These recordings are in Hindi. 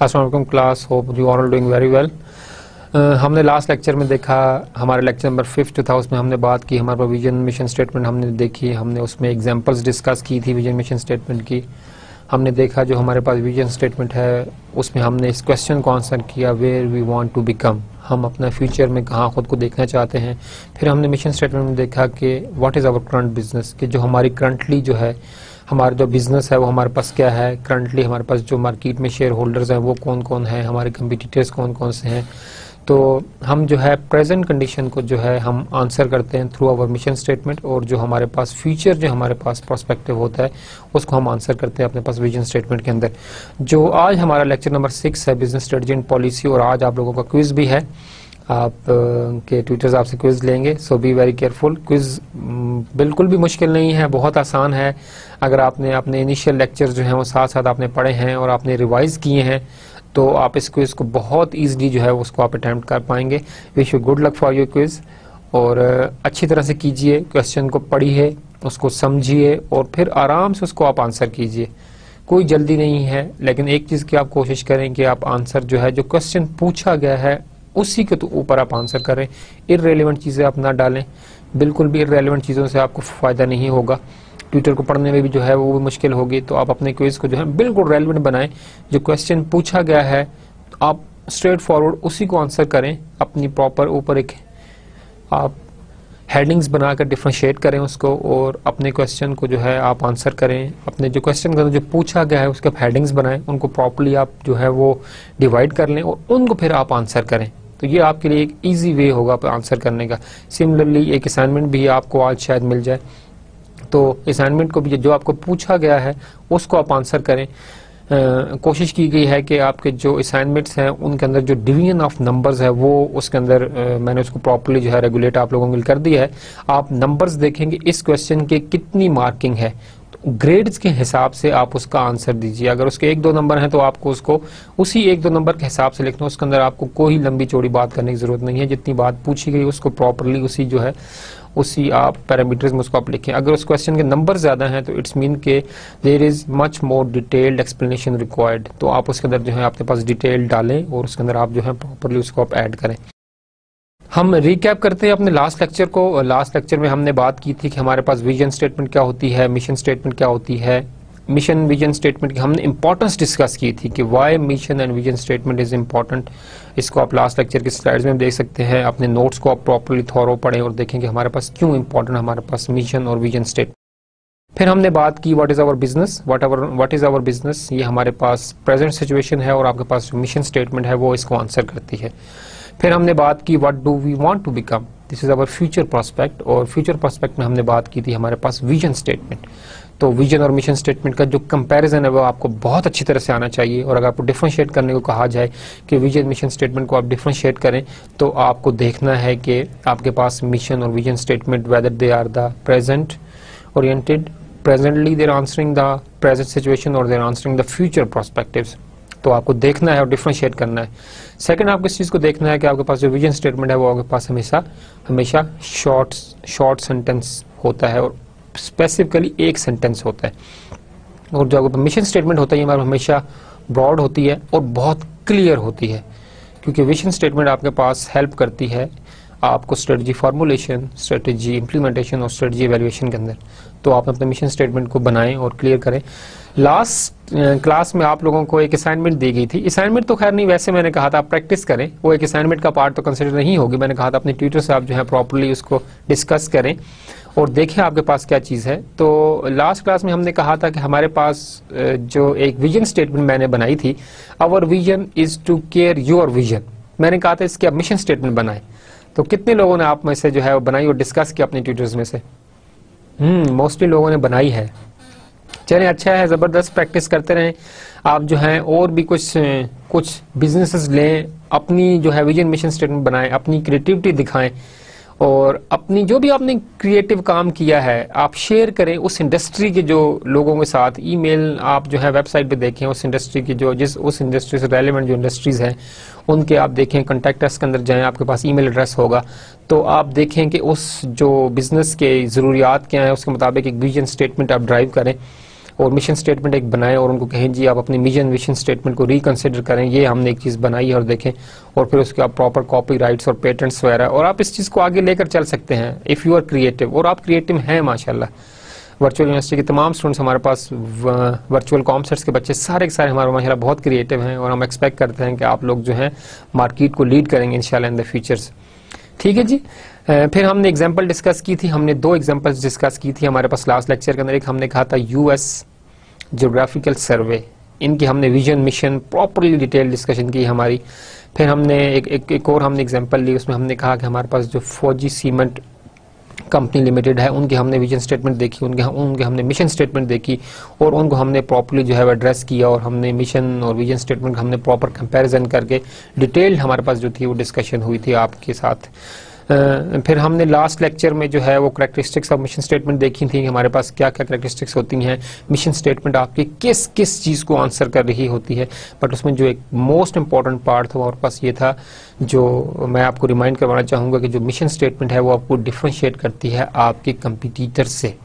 अस्सलाम वालेकुम class, hope you are doing very well. हमने लास्ट लेक्चर में देखा, हमारे लेक्चर नंबर 5 था, उसमें हमने बात की, हमारे विजन मिशन स्टेटमेंट हमने देखी, हमने उसमें एग्जांपल्स डिस्कस की थी विजन मिशन स्टेटमेंट की। हमने देखा जो हमारे पास विजन स्टेटमेंट है उसमें हमने इस क्वेश्चन को आंसर किया, where we want to become, हम अपना फ्यूचर में कहाँ खुद को देखना चाहते हैं। फिर हमने मिशन स्टेटमेंट में देखा कि what is our current business, कि जो हमारी करंटली जो है हमारा जो बिजनेस है वो हमारे पास क्या है, करंटली हमारे पास जो मार्केट में शेयर होल्डर्स हैं वो कौन कौन है, हमारे कंपटीटर्स कौन कौन से हैं। तो हम जो है प्रेजेंट कंडीशन को जो है हम आंसर करते हैं थ्रू आवर मिशन स्टेटमेंट, और जो हमारे पास फ्यूचर जो हमारे पास प्रोस्पेक्टिव होता है उसको हम आंसर करते हैं अपने पास विजन स्टेटमेंट के अंदर। जो आज हमारा लेक्चर नंबर 6 है, बिजनेस स्ट्रेटजी एंड पॉलिसी, और आज आप लोगों का क्विज भी है, आप के ट्यूटर्स आपसे क्विज लेंगे, सो बी वेरी केयरफुल। क्विज बिल्कुल भी मुश्किल नहीं है, बहुत आसान है। अगर आपने अपने इनिशियल लेक्चर जो हैं वो साथ साथ आपने पढ़े हैं और आपने रिवाइज किए हैं तो आप इस क्विज को बहुत इजीली जो है उसको आप अटेम्प्ट कर पाएंगे। Wish you good luck for your quiz, और अच्छी तरह से कीजिए, क्वेश्चन को पढ़िए, उसको समझिए और फिर आराम से उसको आप आंसर कीजिए। कोई जल्दी नहीं है, लेकिन एक चीज़ की आप कोशिश करें कि आप आंसर जो है जो क्वेश्चन पूछा गया है उसी के तो ऊपर आप आंसर करें, इररेलेवेंट चीज़ें आप ना डालें। बिल्कुल भी इररेलेवेंट चीज़ों से आपको फ़ायदा नहीं होगा, ट्यूटर को पढ़ने में भी जो है वो भी मुश्किल होगी। तो आप अपने क्विज को जो है बिल्कुल रेलेवेंट बनाएं, जो क्वेश्चन पूछा गया है आप स्ट्रेट फॉरवर्ड उसी को आंसर करें। अपनी प्रॉपर ऊपर एक आप हेडिंग्स बनाकर डिफ्रेंशिएट करें उसको, और अपने क्वेश्चन को जो है आप आंसर करें। अपने जो क्वेश्चन का जो पूछा गया है उसके आप हेडिंग्स बनाएं, उनको प्रॉपर्ली आप जो है वो डिवाइड कर लें और उनको फिर आप आंसर करें। तो ये आपके लिए एक ईजी वे होगा आंसर करने का। सिमिलरली एक असाइनमेंट भी आपको आज शायद मिल जाए, तो असाइनमेंट को भी जो आपको पूछा गया है उसको आप आंसर करें। कोशिश की गई है कि आपके जो असाइनमेंट्स हैं उनके अंदर जो डिवीजन ऑफ नंबर्स है वो उसके अंदर मैंने उसको प्रॉपर्ली जो है रेगुलेट आप लोगों को कर दिया है। आप नंबर्स देखेंगे इस क्वेश्चन के कितनी मार्किंग है, तो ग्रेड्स के हिसाब से आप उसका आंसर दीजिए। अगर उसके 1-2 नंबर हैं तो आपको उसको उसी 1-2 नंबर के हिसाब से लिखना, उसके अंदर आपको कोई लंबी चौड़ी बात करने की जरूरत नहीं है। जितनी बात पूछी गई उसको प्रॉपर्ली उसी जो है उसी आप पैरामीटर्स में उसको आप लिखें। अगर उस क्वेश्चन के नंबर ज्यादा हैं तो इट्स मीन के there is much more detailed explanation required, तो आप उसके अंदर जो है आपके पास डिटेल डालें और उसके अंदर आप जो है प्रॉपर्ली उसको आप ऐड करें। हम रिकैप करते हैं अपने लास्ट लेक्चर को। लास्ट लेक्चर में हमने बात की थी कि हमारे पास विजन स्टेटमेंट क्या होती है, मिशन स्टेटमेंट क्या होती है। मिशन विजन स्टेटमेंट की हमने इंपॉर्टेंस डिस्कस की थी कि why mission and vision statement is important. इसको आप लास्ट लेक्चर की स्लाइड्स में देख सकते हैं। अपने नोट्स को आप प्रॉपर्ली थॉरो पढ़ें और देखें कि हमारे पास क्यों इंपॉर्टेंट हमारे पास मिशन और विजन स्टेटमेंट। फिर हमने बात की what is our business, what is our business, ये हमारे पास प्रेजेंट सिचुएशन है और आपके पास जो मिशन स्टेटमेंट है वो इसको आंसर करती है। फिर हमने बात की what do we want to become, this is our future prospect, और फ्यूचर प्रोस्पेक्ट में हमने बात की थी हमारे पास विजन स्टेटमेंट। तो विजन और मिशन स्टेटमेंट का जो कंपैरिजन है वो आपको बहुत अच्छी तरह से आना चाहिए, और अगर आपको डिफरेंशिएट करने को कहा जाए कि विजन मिशन स्टेटमेंट को आप डिफरेंशिएट करें तो आपको देखना है कि आपके पास मिशन और vision statement whether they are the present oriented, presently they are answering the present situation और they are answering the future prospectives. तो आपको देखना है और डिफरेंशिएट करना है। सेकंड आपको इस चीज को देखना है कि आपके पास जो विजन स्टेटमेंट है वो आपके पास हमेशा शॉर्ट सेंटेंस होता है और स्पेसिफिकली एक सेंटेंस होता है, और जो मिशन स्टेटमेंट होता है ये हमेशा ब्रॉड होती है और बहुत क्लियर होती है, क्योंकि विजन स्टेटमेंट आपके पास हेल्प करती है आपको स्ट्रेटजी फॉर्मुलेशन, स्ट्रेटजी इंप्लीमेंटेशन और स्ट्रेटजी एवेल्युएशन के अंदर। तो आप अपने मिशन स्टेटमेंट को बनाएं और क्लियर करें। लास्ट क्लास में आप लोगों को एक असाइनमेंट दी गई थी। असाइनमेंट तो खैर नहीं, वैसे मैंने कहा था आप प्रैक्टिस करें, वो एक असाइनमेंट का पार्ट तो कंसिडर नहीं होगी। मैंने कहा था अपने ट्यूटर से आप जो है प्रॉपर्ली उसको डिस्कस करें और देखें आपके पास क्या चीज़ है। तो लास्ट क्लास में हमने कहा था कि हमारे पास जो एक विजन स्टेटमेंट मैंने बनाई थी, our vision is to care your vision, मैंने कहा था इसके आप मिशन स्टेटमेंट बनाए। तो कितने लोगों ने आप में से जो है वो बनाई और डिस्कस किया अपने ट्यूटर्स में से? मोस्टली लोगों ने बनाई है। चलें, अच्छा है, जबरदस्त, प्रैक्टिस करते रहें आप जो हैं। और भी कुछ बिजनेसेस लें, अपनी जो है विजन मिशन स्टेटमेंट बनाएं, अपनी क्रिएटिविटी दिखाएं और अपनी जो भी आपने क्रिएटिव काम किया है आप शेयर करें उस इंडस्ट्री के जो लोगों के साथ। ईमेल आप जो है वेबसाइट पे देखें, उस इंडस्ट्री की जो उस इंडस्ट्री से रेलेवेंट जो इंडस्ट्रीज हैं उनके आप देखें, कॉन्टैक्टर्स के अंदर जाएं, आपके पास ईमेल एड्रेस होगा, तो आप देखें कि उस जो बिजनेस के ज़रूरियात क्या हैं उसके मुताबिक एक विजन स्टेटमेंट आप ड्राइव करें। और मिशन स्टेटमेंट एक बनाएं और उनको कहें जी आप अपनी विजन स्टेटमेंट को रिकंसिडर करें, ये हमने एक चीज़ बनाई है और देखें, और फिर उसके आप प्रॉपर कॉपी राइट्स और पेटेंट्स वगैरह, और आप इस चीज़ को आगे लेकर चल सकते हैं इफ़ यू आर क्रिएटिव। और आप क्रिएटिव हैं माशाल्लाह। वर्चुअल यूनिवर्सिटी के तमाम स्टूडेंट्स हमारे पास, वर्चुअल कॉमर्स के बच्चे सारे के सारे हमारे माशाल्लाह बहुत क्रिएटिव हैं, और हम एक्सपेक्ट करते हैं कि आप लोग जो हैं मार्केट को लीड करेंगे इंशाल्लाह इन द फ्यूचर्स। ठीक है जी। फिर हमने एग्जांपल डिस्कस की थी, हमने 2 एग्जांपल्स डिस्कस की थी हमारे पास लास्ट लेक्चर के अंदर। एक हमने कहा था यूएस ज्योग्राफिकल सर्वे, इनकी हमने vision mission properly detail discussion की हमारी। फिर हमने एक और हमने एग्जांपल ली, उसमें हमने कहा कि हमारे पास जो फौजी सीमेंट कंपनी लिमिटेड है उनकी हमने विजन स्टेटमेंट देखी, उनके हमने मिशन स्टेटमेंट देखी, और उनको हमने प्रॉपर्ली जो है एड्रेस किया, और हमने मिशन और विजन स्टेटमेंट हमने प्रॉपर कंपैरिजन करके डिटेल्ड हमारे पास जो थी वो डिस्कशन हुई थी आपके साथ। फिर हमने लास्ट लेक्चर में जो है वो करैक्टरिस्टिक्स ऑफ मिशन स्टेटमेंट देखी थी, हमारे पास क्या क्या करैक्टरिस्टिक्स होती हैं, मिशन स्टेटमेंट आपकी किस किस चीज़ को आंसर कर रही होती है। बट उसमें जो एक मोस्ट इंपॉर्टेंट पार्ट था हमारे पास ये था, जो मैं आपको रिमाइंड करवाना चाहूँगा कि जो मिशन स्टेटमेंट है वो आपको डिफ्रेंशिएट करती है आपके कंपिटिटर से।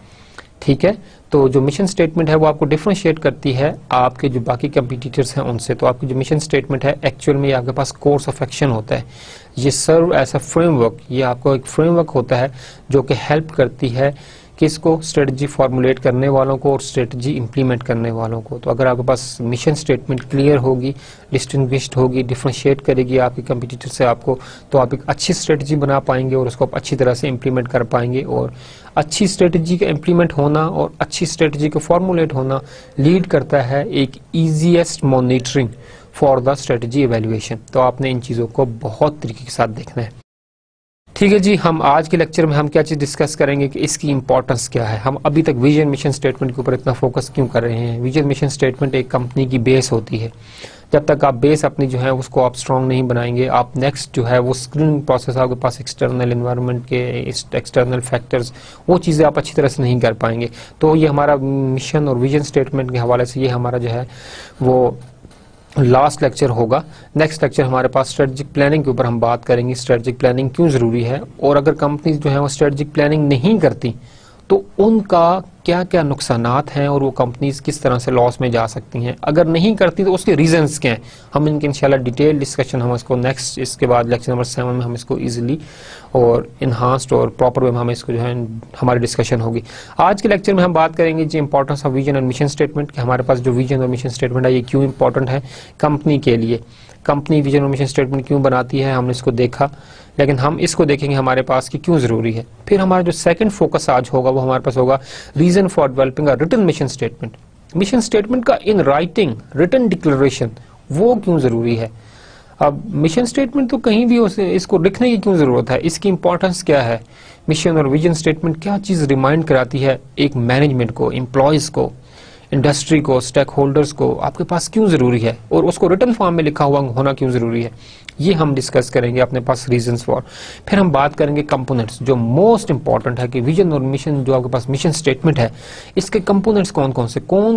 ठीक है, तो जो मिशन स्टेटमेंट है वो आपको डिफरेंशिएट करती है आपके जो बाकी कंपटीटर्स हैं उनसे। तो आपकी जो मिशन स्टेटमेंट है एक्चुअल में आपके पास कोर्स ऑफ एक्शन होता है, ये सर्व एज अ फ्रेमवर्क, ये आपको एक फ्रेमवर्क होता है जो कि हेल्प करती है किसको, स्ट्रेटजी फॉर्मुलेट करने वालों को और स्ट्रेटजी इंप्लीमेंट करने वालों को। तो अगर आपके पास मिशन स्टेटमेंट क्लियर होगी, डिस्टिंग्विश्ड होगी, डिफरेंशिएट करेगी आपके कंपटीटर से आपको, तो आप एक अच्छी स्ट्रेटजी बना पाएंगे और उसको आप अच्छी तरह से इंप्लीमेंट कर पाएंगे। और अच्छी स्ट्रेटजी का इंप्लीमेंट होना और अच्छी स्ट्रेटजी का फॉर्मुलेट होना लीड करता है एक easiest monitoring for the strategy evaluation. तो आपने इन चीज़ों को बहुत तरीके के साथ देखना है। ठीक है जी, हम आज के लेक्चर में हम क्या चीज़ डिस्कस करेंगे कि इसकी इंपॉर्टेंस क्या है। हम अभी तक विजन मिशन स्टेटमेंट के ऊपर इतना फोकस क्यों कर रहे हैं। विजन मिशन स्टेटमेंट एक कंपनी की बेस होती है, जब तक आप बेस अपनी जो है उसको आप स्ट्रॉन्ग नहीं बनाएंगे, आप नेक्स्ट जो है वो स्क्रीनिंग प्रोसेस आपके पास एक्सटर्नल एनवायरनमेंट के एक्सटर्नल फैक्टर्स, वो चीज़ें आप अच्छी तरह से नहीं कर पाएंगे। तो ये हमारा मिशन और विजन स्टेटमेंट के हवाले से ये हमारा जो है वो लास्ट लेक्चर होगा। नेक्स्ट लेक्चर हमारे पास स्ट्रेटजिक प्लानिंग के ऊपर हम बात करेंगे, स्ट्रेटजिक प्लानिंग क्यों ज़रूरी है, और अगर कंपनीज जो है वो स्ट्रेटजिक प्लानिंग नहीं करती तो उनका क्या क्या नुकसानात हैं और वो कंपनीज किस तरह से लॉस में जा सकती हैं, अगर नहीं करती तो उसके रीजंस क्या हैं। हम इनके इंशाल्लाह डिटेल डिस्कशन हम इसको नेक्स्ट, इसके बाद लेक्चर नंबर 7 में हम इसको इजीली और इन्हांस्ड और प्रॉपर वे में हम इसको जो है हमारी डिस्कशन होगी। आज के लेक्चर में हम बात करेंगे जी importance of vision and mission statement, कि हमारे पास जो विजन और मिशन स्टेटमेंट है ये क्यों इंपॉर्टेंट है कंपनी के लिए, कंपनी विजन और मिशन स्टेटमेंट क्यों बनाती है, हमने इसको देखा। लेकिन हम इसको देखेंगे हमारे पास कि क्यों जरूरी है। फिर हमारा जो सेकंड फोकस आज होगा वो हमारे पास होगा reason for developing a written mission statement. Mission statement का इन राइटिंग रिटन डिक्लेरेशन वो क्यों जरूरी है। अब मिशन स्टेटमेंट तो कहीं भी इसको लिखने की क्यों जरूरत है, इसकी इंपॉर्टेंस क्या है, मिशन और विजन स्टेटमेंट क्या चीज रिमाइंड कराती है एक मैनेजमेंट को, एम्प्लॉयज को, इंडस्ट्री को, स्टेक होल्डर्स को, आपके पास क्यों जरूरी है, और उसको रिटन फॉर्म में लिखा हुआ होना क्यों जरूरी है, ये हम डिस्कस करेंगे अपने पास रीजंस फॉर। फिर हम बात करेंगे कंपोनेंट्स, जो मोस्ट इंपॉर्टेंट है कि विजन और मिशन जो आपके पास मिशन स्टेटमेंट है इसके कंपोनेंट्स कौन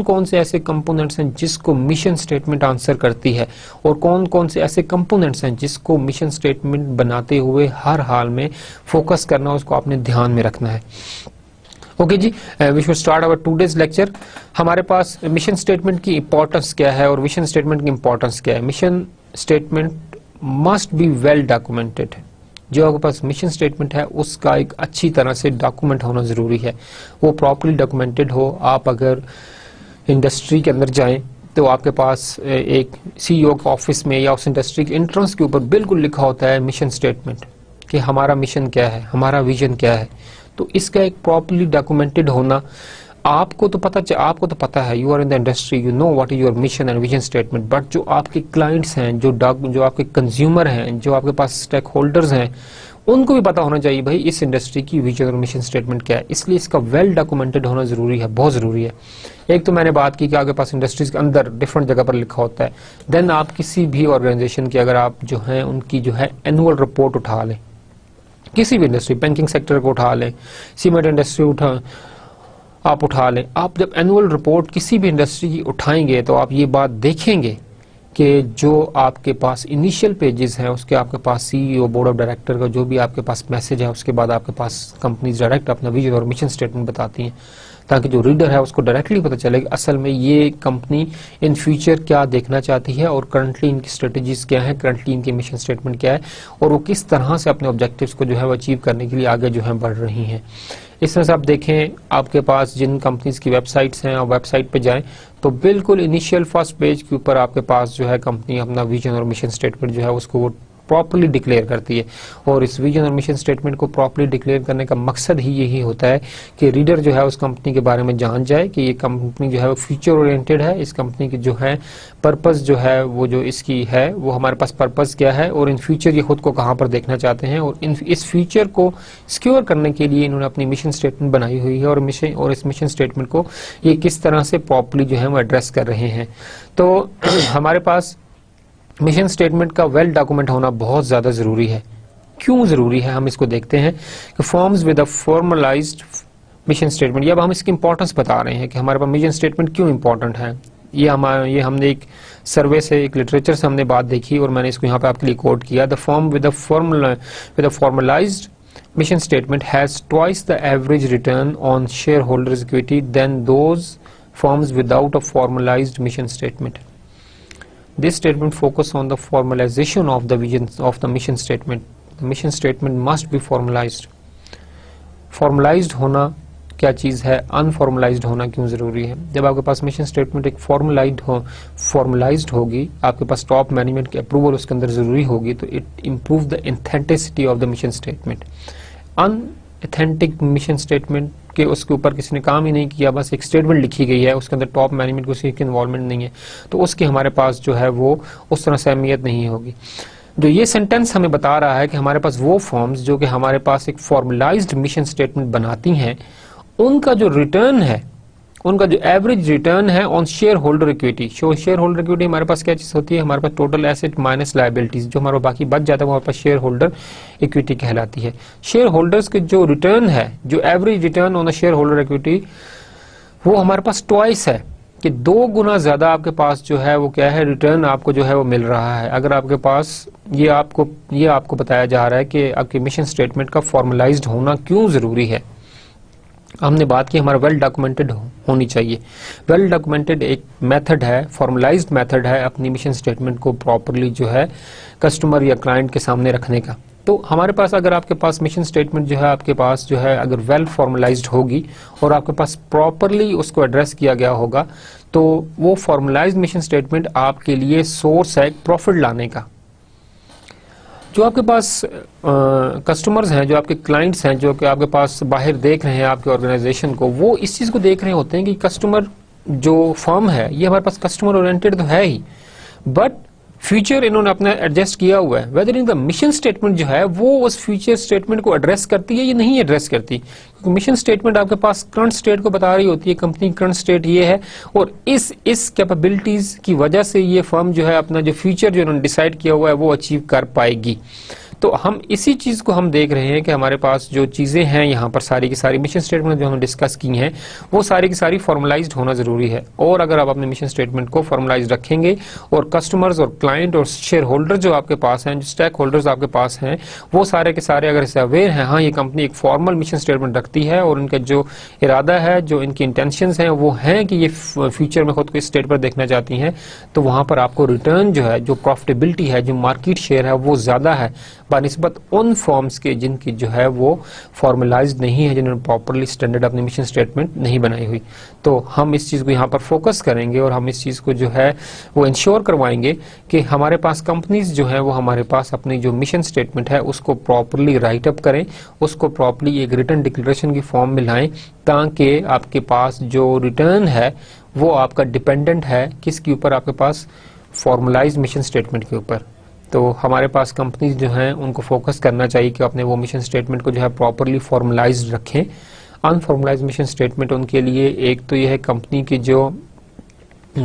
कौन से ऐसे कंपोनेंट्स हैं जिसको मिशन स्टेटमेंट आंसर करती है, और कौन कौन से ऐसे कंपोनेंट्स हैं जिसको मिशन स्टेटमेंट बनाते हुए हर हाल में फोकस करना, उसको आपने ध्यान में रखना है। ओके जी, we should start our today's lecture. हमारे पास मिशन स्टेटमेंट की इंपॉर्टेंस क्या है और विजन स्टेटमेंट की इंपॉर्टेंस क्या है। Mission statement must be well documented, जो आपके पास मिशन स्टेटमेंट है उसका एक अच्छी तरह से डॉक्यूमेंट होना जरूरी है, वो प्रॉपर्ली डॉक्यूमेंटेड हो। आप अगर इंडस्ट्री के अंदर जाएं तो आपके पास एक सीईओ के ऑफिस में या उस इंडस्ट्री के एंट्रेंस के ऊपर बिल्कुल लिखा होता है मिशन स्टेटमेंट, कि हमारा मिशन क्या है, हमारा विजन क्या है। तो इसका एक प्रॉपर्ली डॉक्यूमेंटेड होना, आपको तो पता है, you are in the industry, you know what is your mission and vision statement, but जो आपके क्लाइंट्स हैं, जो आपके कंज्यूमर हैं, जो आपके पास स्टेक होल्डर्स हैं, उनको भी पता होना चाहिए भाई इस इंडस्ट्री की विजन और मिशन स्टेटमेंट क्या है। इसलिए इसका वेल डॉक्यूमेंटेड होना जरूरी है, बहुत जरूरी है। एक तो मैंने बात की कि आपके पास इंडस्ट्रीज के अंदर डिफरेंट जगह पर लिखा होता है। देन आप किसी भी ऑर्गेनाइजेशन की अगर आप जो है उनकी जो है एनुअल रिपोर्ट उठा लें, किसी भी इंडस्ट्री, बैंकिंग सेक्टर को उठा लें, सीमेंट इंडस्ट्री आप उठा लें, आप जब एनुअल रिपोर्ट किसी भी इंडस्ट्री की उठाएंगे तो आप ये बात देखेंगे कि जो आपके पास इनिशियल पेजेस हैं उसके आपके पास सीईओ, बोर्ड ऑफ डायरेक्टर का जो भी आपके पास मैसेज है, उसके बाद आपके पास कंपनीज डायरेक्ट अपना विजन और मिशन स्टेटमेंट बताती हैं। ताकि जो रीडर है उसको डायरेक्टली पता चले कि असल में ये कंपनी इन फ्यूचर क्या देखना चाहती है और करंटली इनकी स्ट्रेटजीज क्या है, करंटली इनकी मिशन स्टेटमेंट क्या है और वो किस तरह से अपने ऑब्जेक्टिव्स को जो है वो अचीव करने के लिए आगे जो है बढ़ रही हैं। इस तरह से आप देखें, आपके पास जिन कंपनीज की वेबसाइट्स हैं, आप वेबसाइट पे जाएं तो बिल्कुल इनिशियल फर्स्ट पेज के ऊपर आपके पास जो है कंपनी अपना विजन और मिशन स्टेटमेंट जो है उसको वो प्रॉपर्ली डिक्लेयर करती है। और इस विजन और मिशन स्टेटमेंट को प्रॉपर्ली डिक्लेयर करने का मकसद ही यही होता है कि रीडर जो है उस कंपनी के बारे में जान जाए कि ये कंपनी जो है वो फ्यूचर ओरिएंटेड है, इस कंपनी की जो है पर्पस जो है वो जो इसकी है वो हमारे पास पर्पस क्या है और इन फ्यूचर ये खुद को कहाँ पर देखना चाहते हैं और इस फ्यूचर को सिक्योर करने के लिए इन्होंने अपनी मिशन स्टेटमेंट बनाई हुई है और इस मिशन स्टेटमेंट को ये किस तरह से प्रॉपर्ली जो है वो एड्रेस कर रहे हैं। तो हमारे पास मिशन स्टेटमेंट का वेल डॉक्यूमेंट होना बहुत ज्यादा जरूरी है। क्यों जरूरी है, हम इसको देखते हैं कि forms with a formalised mission statement, ये अब हम इसकी इंपॉर्टेंस बता रहे हैं कि हमारे पास मिशन स्टेटमेंट क्यों इंपॉर्टेंट है। ये हमने एक सर्वे से, एक लिटरेचर से हमने बात देखी और मैंने इसको यहाँ पे आपके लिए कोट किया। The form with a formalised mission statement has twice the average return on shareholders equity than those firms without a formalized mission statement. This statement focuses on the formalization of the vision of the mission statement. The mission statement must be formalized. Formalized होना क्या चीज़ है, अनफॉर्मलाइज्ड होना क्यों ज़रूरी है। जब आपके पास मिशन स्टेटमेंट एक फॉर्मलाइज्ड होगी, आपके पास टॉप मैनेजमेंट की अप्रूवल उसके अंदर ज़रूरी होगी, तो it improve the authenticity of the mission statement. Unauthentic mission statement के उसके ऊपर किसी ने काम ही नहीं किया, बस एक स्टेटमेंट लिखी गई है, उसके अंदर टॉप मैनेजमेंट को उसकी इन्वॉल्वमेंट नहीं है, तो उसकी हमारे पास जो है वो उस तरह से अहमियत नहीं होगी। जो ये सेंटेंस हमें बता रहा है कि हमारे पास वो फॉर्म्स जो कि हमारे पास एक फॉर्मलाइज्ड मिशन स्टेटमेंट बनाती हैं, उनका जो रिटर्न है, उनका जो एवरेज रिटर्न है on share holder equity. Share holder equity हमारे पास क्या चीज होती है, हमारे पास टोटल एसेट माइनस लायबिलिटीज, जो हमारा बाकी बच जाता है वो हमारे पास शेयर होल्डर इक्विटी कहलाती है। शेयर होल्डर्स के जो रिटर्न है, जो average return on the share holder equity, वो हमारे पास ट्वाइस है कि 2 गुना ज्यादा आपके पास जो है वो क्या है, रिटर्न आपको जो है वो मिल रहा है। अगर आपके पास ये आपको बताया जा रहा है कि आपके मिशन स्टेटमेंट का फॉर्मलाइज्ड होना क्यों जरूरी है। हमने बात की हमारा वेल डॉक्यूमेंटेड होनी चाहिए। वेल डॉक्यूमेंटेड एक मेथड है, फॉर्मलाइज्ड मेथड है अपनी मिशन स्टेटमेंट को प्रॉपरली जो है कस्टमर या क्लाइंट के सामने रखने का। तो हमारे पास अगर आपके पास मिशन स्टेटमेंट जो है आपके पास जो है अगर वेल फॉर्मलाइज्ड होगी और आपके पास प्रॉपरली उसको एड्रेस किया गया होगा, तो वो फॉर्मलाइज्ड मिशन स्टेटमेंट आपके लिए सोर्स है प्रॉफिट लाने का। जो आपके पास कस्टमर्स हैं, जो आपके क्लाइंट्स हैं, जो कि आपके पास बाहर देख रहे हैं आपके ऑर्गेनाइजेशन को, वो इस चीज को देख रहे होते हैं कि कस्टमर जो फर्म है ये हमारे पास कस्टमर ओरिएंटेड तो है ही, बट फ्यूचर इन्होंने अपना एडजस्ट किया हुआ है। Whether in the mission statement जो है वो उस फ्यूचर स्टेटमेंट को एड्रेस करती है या नहीं एड्रेस करती, क्योंकि मिशन स्टेटमेंट आपके पास करंट स्टेट को बता रही होती है, कंपनी करंट स्टेट ये है और इस कैपेबिलिटीज की वजह से ये फर्म जो है अपना जो फ्यूचर जो इन्होंने डिसाइड किया हुआ है वो अचीव कर पाएगी। तो हम इसी चीज को हम देख रहे हैं कि हमारे पास जो चीजें हैं यहाँ पर सारी की सारी मिशन स्टेटमेंट जो हमने डिस्कस की हैं वो सारी की सारी फॉर्मलाइज्ड होना जरूरी है। और अगर आप अपने मिशन स्टेटमेंट को फॉर्मलाइज्ड रखेंगे और कस्टमर्स और क्लाइंट और शेयर होल्डर जो आपके पास हैं, जो स्टेक होल्डर्स आपके पास हैं, वो सारे के सारे अगर इससे अवेयर हैं, हाँ ये कंपनी एक फॉर्मल मिशन स्टेटमेंट रखती है और इनका जो इरादा है, जो इनकी इंटेंशंस हैं वो हैं कि ये फ्यूचर में खुद को इस स्टेट पर देखना चाहती हैं, तो वहां पर आपको रिटर्न जो है, जो प्रॉफिटेबिलिटी है, जो मार्केट शेयर है वो ज्यादा है बानिस्बत उन फॉर्म्स के जिनकी जो है वो फॉर्मलाइज्ड नहीं है, जिन्होंने प्रॉपरली स्टैंडर्ड अपनी मिशन स्टेटमेंट नहीं बनाई हुई। तो हम इस चीज को यहाँ पर फोकस करेंगे और हम इस चीज को जो है वो इंश्योर करवाएंगे कि हमारे पास कंपनीज जो है वो हमारे पास अपनी जो मिशन स्टेटमेंट है उसको प्रॉपरली राइट अप करें, उसको प्रॉपरली एक रिटर्न डिक्लेरेशन की फॉर्म में लाएं, ताकि आपके पास जो रिटर्न है वो आपका डिपेंडेंट है किसके ऊपर, आपके पास फॉर्मलाइज्ड मिशन स्टेटमेंट के ऊपर। तो हमारे पास कंपनीज जो हैं उनको फोकस करना चाहिए कि अपने वो मिशन स्टेटमेंट को जो है प्रॉपरली फॉर्मलाइज्ड रखें। अनफॉर्मलाइज्ड मिशन स्टेटमेंट उनके लिए एक तो ये है कंपनी के जो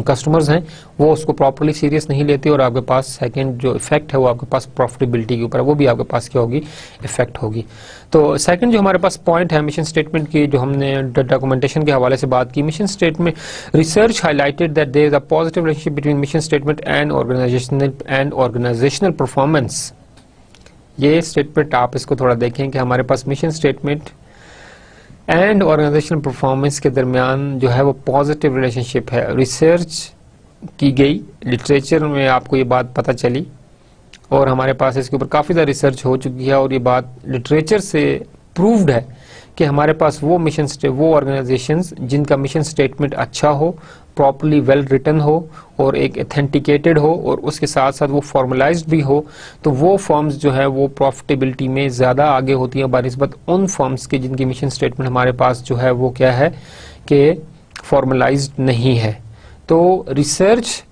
कस्टमर्स हैं वो उसको प्रॉपरली सीरियस नहीं लेते और आपके पास सेकंड जो इफेक्ट है वो आपके पास प्रॉफिटेबिलिटी के ऊपर है, वो भी आपके पास क्या होगी, इफेक्ट होगी। तो सेकंड जो हमारे पास पॉइंट है मिशन स्टेटमेंट की, जो हमने डॉक्यूमेंटेशन के हवाले से बात की, mission statement research highlighted that there is a positive relationship between mission statement and organisational performance. ये स्टेटमेंट आप इसको थोड़ा देखें कि हमारे पास mission statement and organisational performance के दरमियान जो है वो पॉजिटिव रिलेशनशिप है। रिसर्च की गई, लिटरेचर में आपको ये बात पता चली और हमारे पास इसके ऊपर काफ़ी ज़्यादा रिसर्च हो चुकी है और ये बात लिटरेचर से प्रूव्ड है कि हमारे पास वो ऑर्गेनाइजेशंस जिनका मिशन स्टेटमेंट अच्छा हो, प्रॉपर्ली वेल रिटन हो और एक ऑथेंटिकेटेड हो और उसके साथ साथ वो फॉर्मलाइज्ड भी हो, तो वो फर्म्स जो है वो प्रॉफिटेबिलिटी में ज़्यादा आगे होती हैं बनिस्बत उन फर्म्स के जिनकी मिशन स्टेटमेंट हमारे पास जो है वो क्या है कि फॉर्मलाइज्ड नहीं है। तो रिसर्च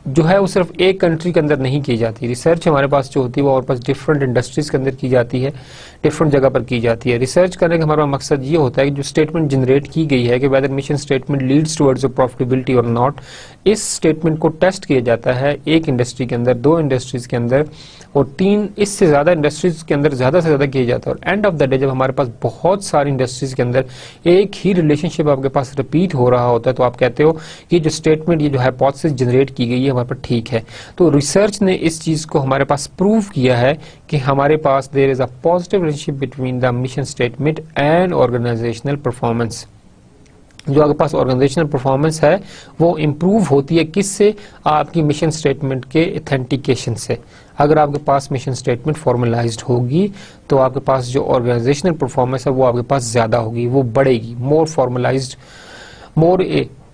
जो है वो सिर्फ एक कंट्री के अंदर नहीं की जाती। रिसर्च हमारे पास जो होती है वो हमारे पास डिफरेंट इंडस्ट्रीज के अंदर की जाती है, डिफरेंट जगह पर की जाती है। रिसर्च करने का हमारा मकसद ये होता है कि जो स्टेटमेंट जनरेट की गई है कि whether mission statement leads towards profitability और नॉट, इस स्टेटमेंट को टेस्ट किया जाता है एक इंडस्ट्री के अंदर, दो इंडस्ट्रीज के अंदर और तीन इससे ज्यादा इंडस्ट्रीज के अंदर ज्यादा से ज्यादा किया जाता है। और एंड ऑफ द डे जब हमारे पास बहुत सारी इंडस्ट्रीज के अंदर एक ही रिलेशनशिप आपके पास रिपीट हो रहा होता है तो आप कहते हो कि जो स्टेटमेंट, ये जो हाइपोथेसिस जनरेट की गई है हमारे पास ठीक है। तो रिसर्च ने इस चीज को हमारे पास प्रूव किया है कि हमारे पास there is a positive relationship between the mission statement and organisational performance. जो आपके पास ऑर्गेनाइजेशनल परफॉर्मेंस है वो इंप्रूव होती है किससे? आपकी मिशन स्टेटमेंट के ऑथेंटिकेशन से। अगर आपके पास मिशन स्टेटमेंट फॉर्मलाइज्ड होगी तो आपके पास जो ऑर्गेनाइजेशनल परफॉर्मेंस है वो आपके पास ज्यादा होगी, वो बढ़ेगी।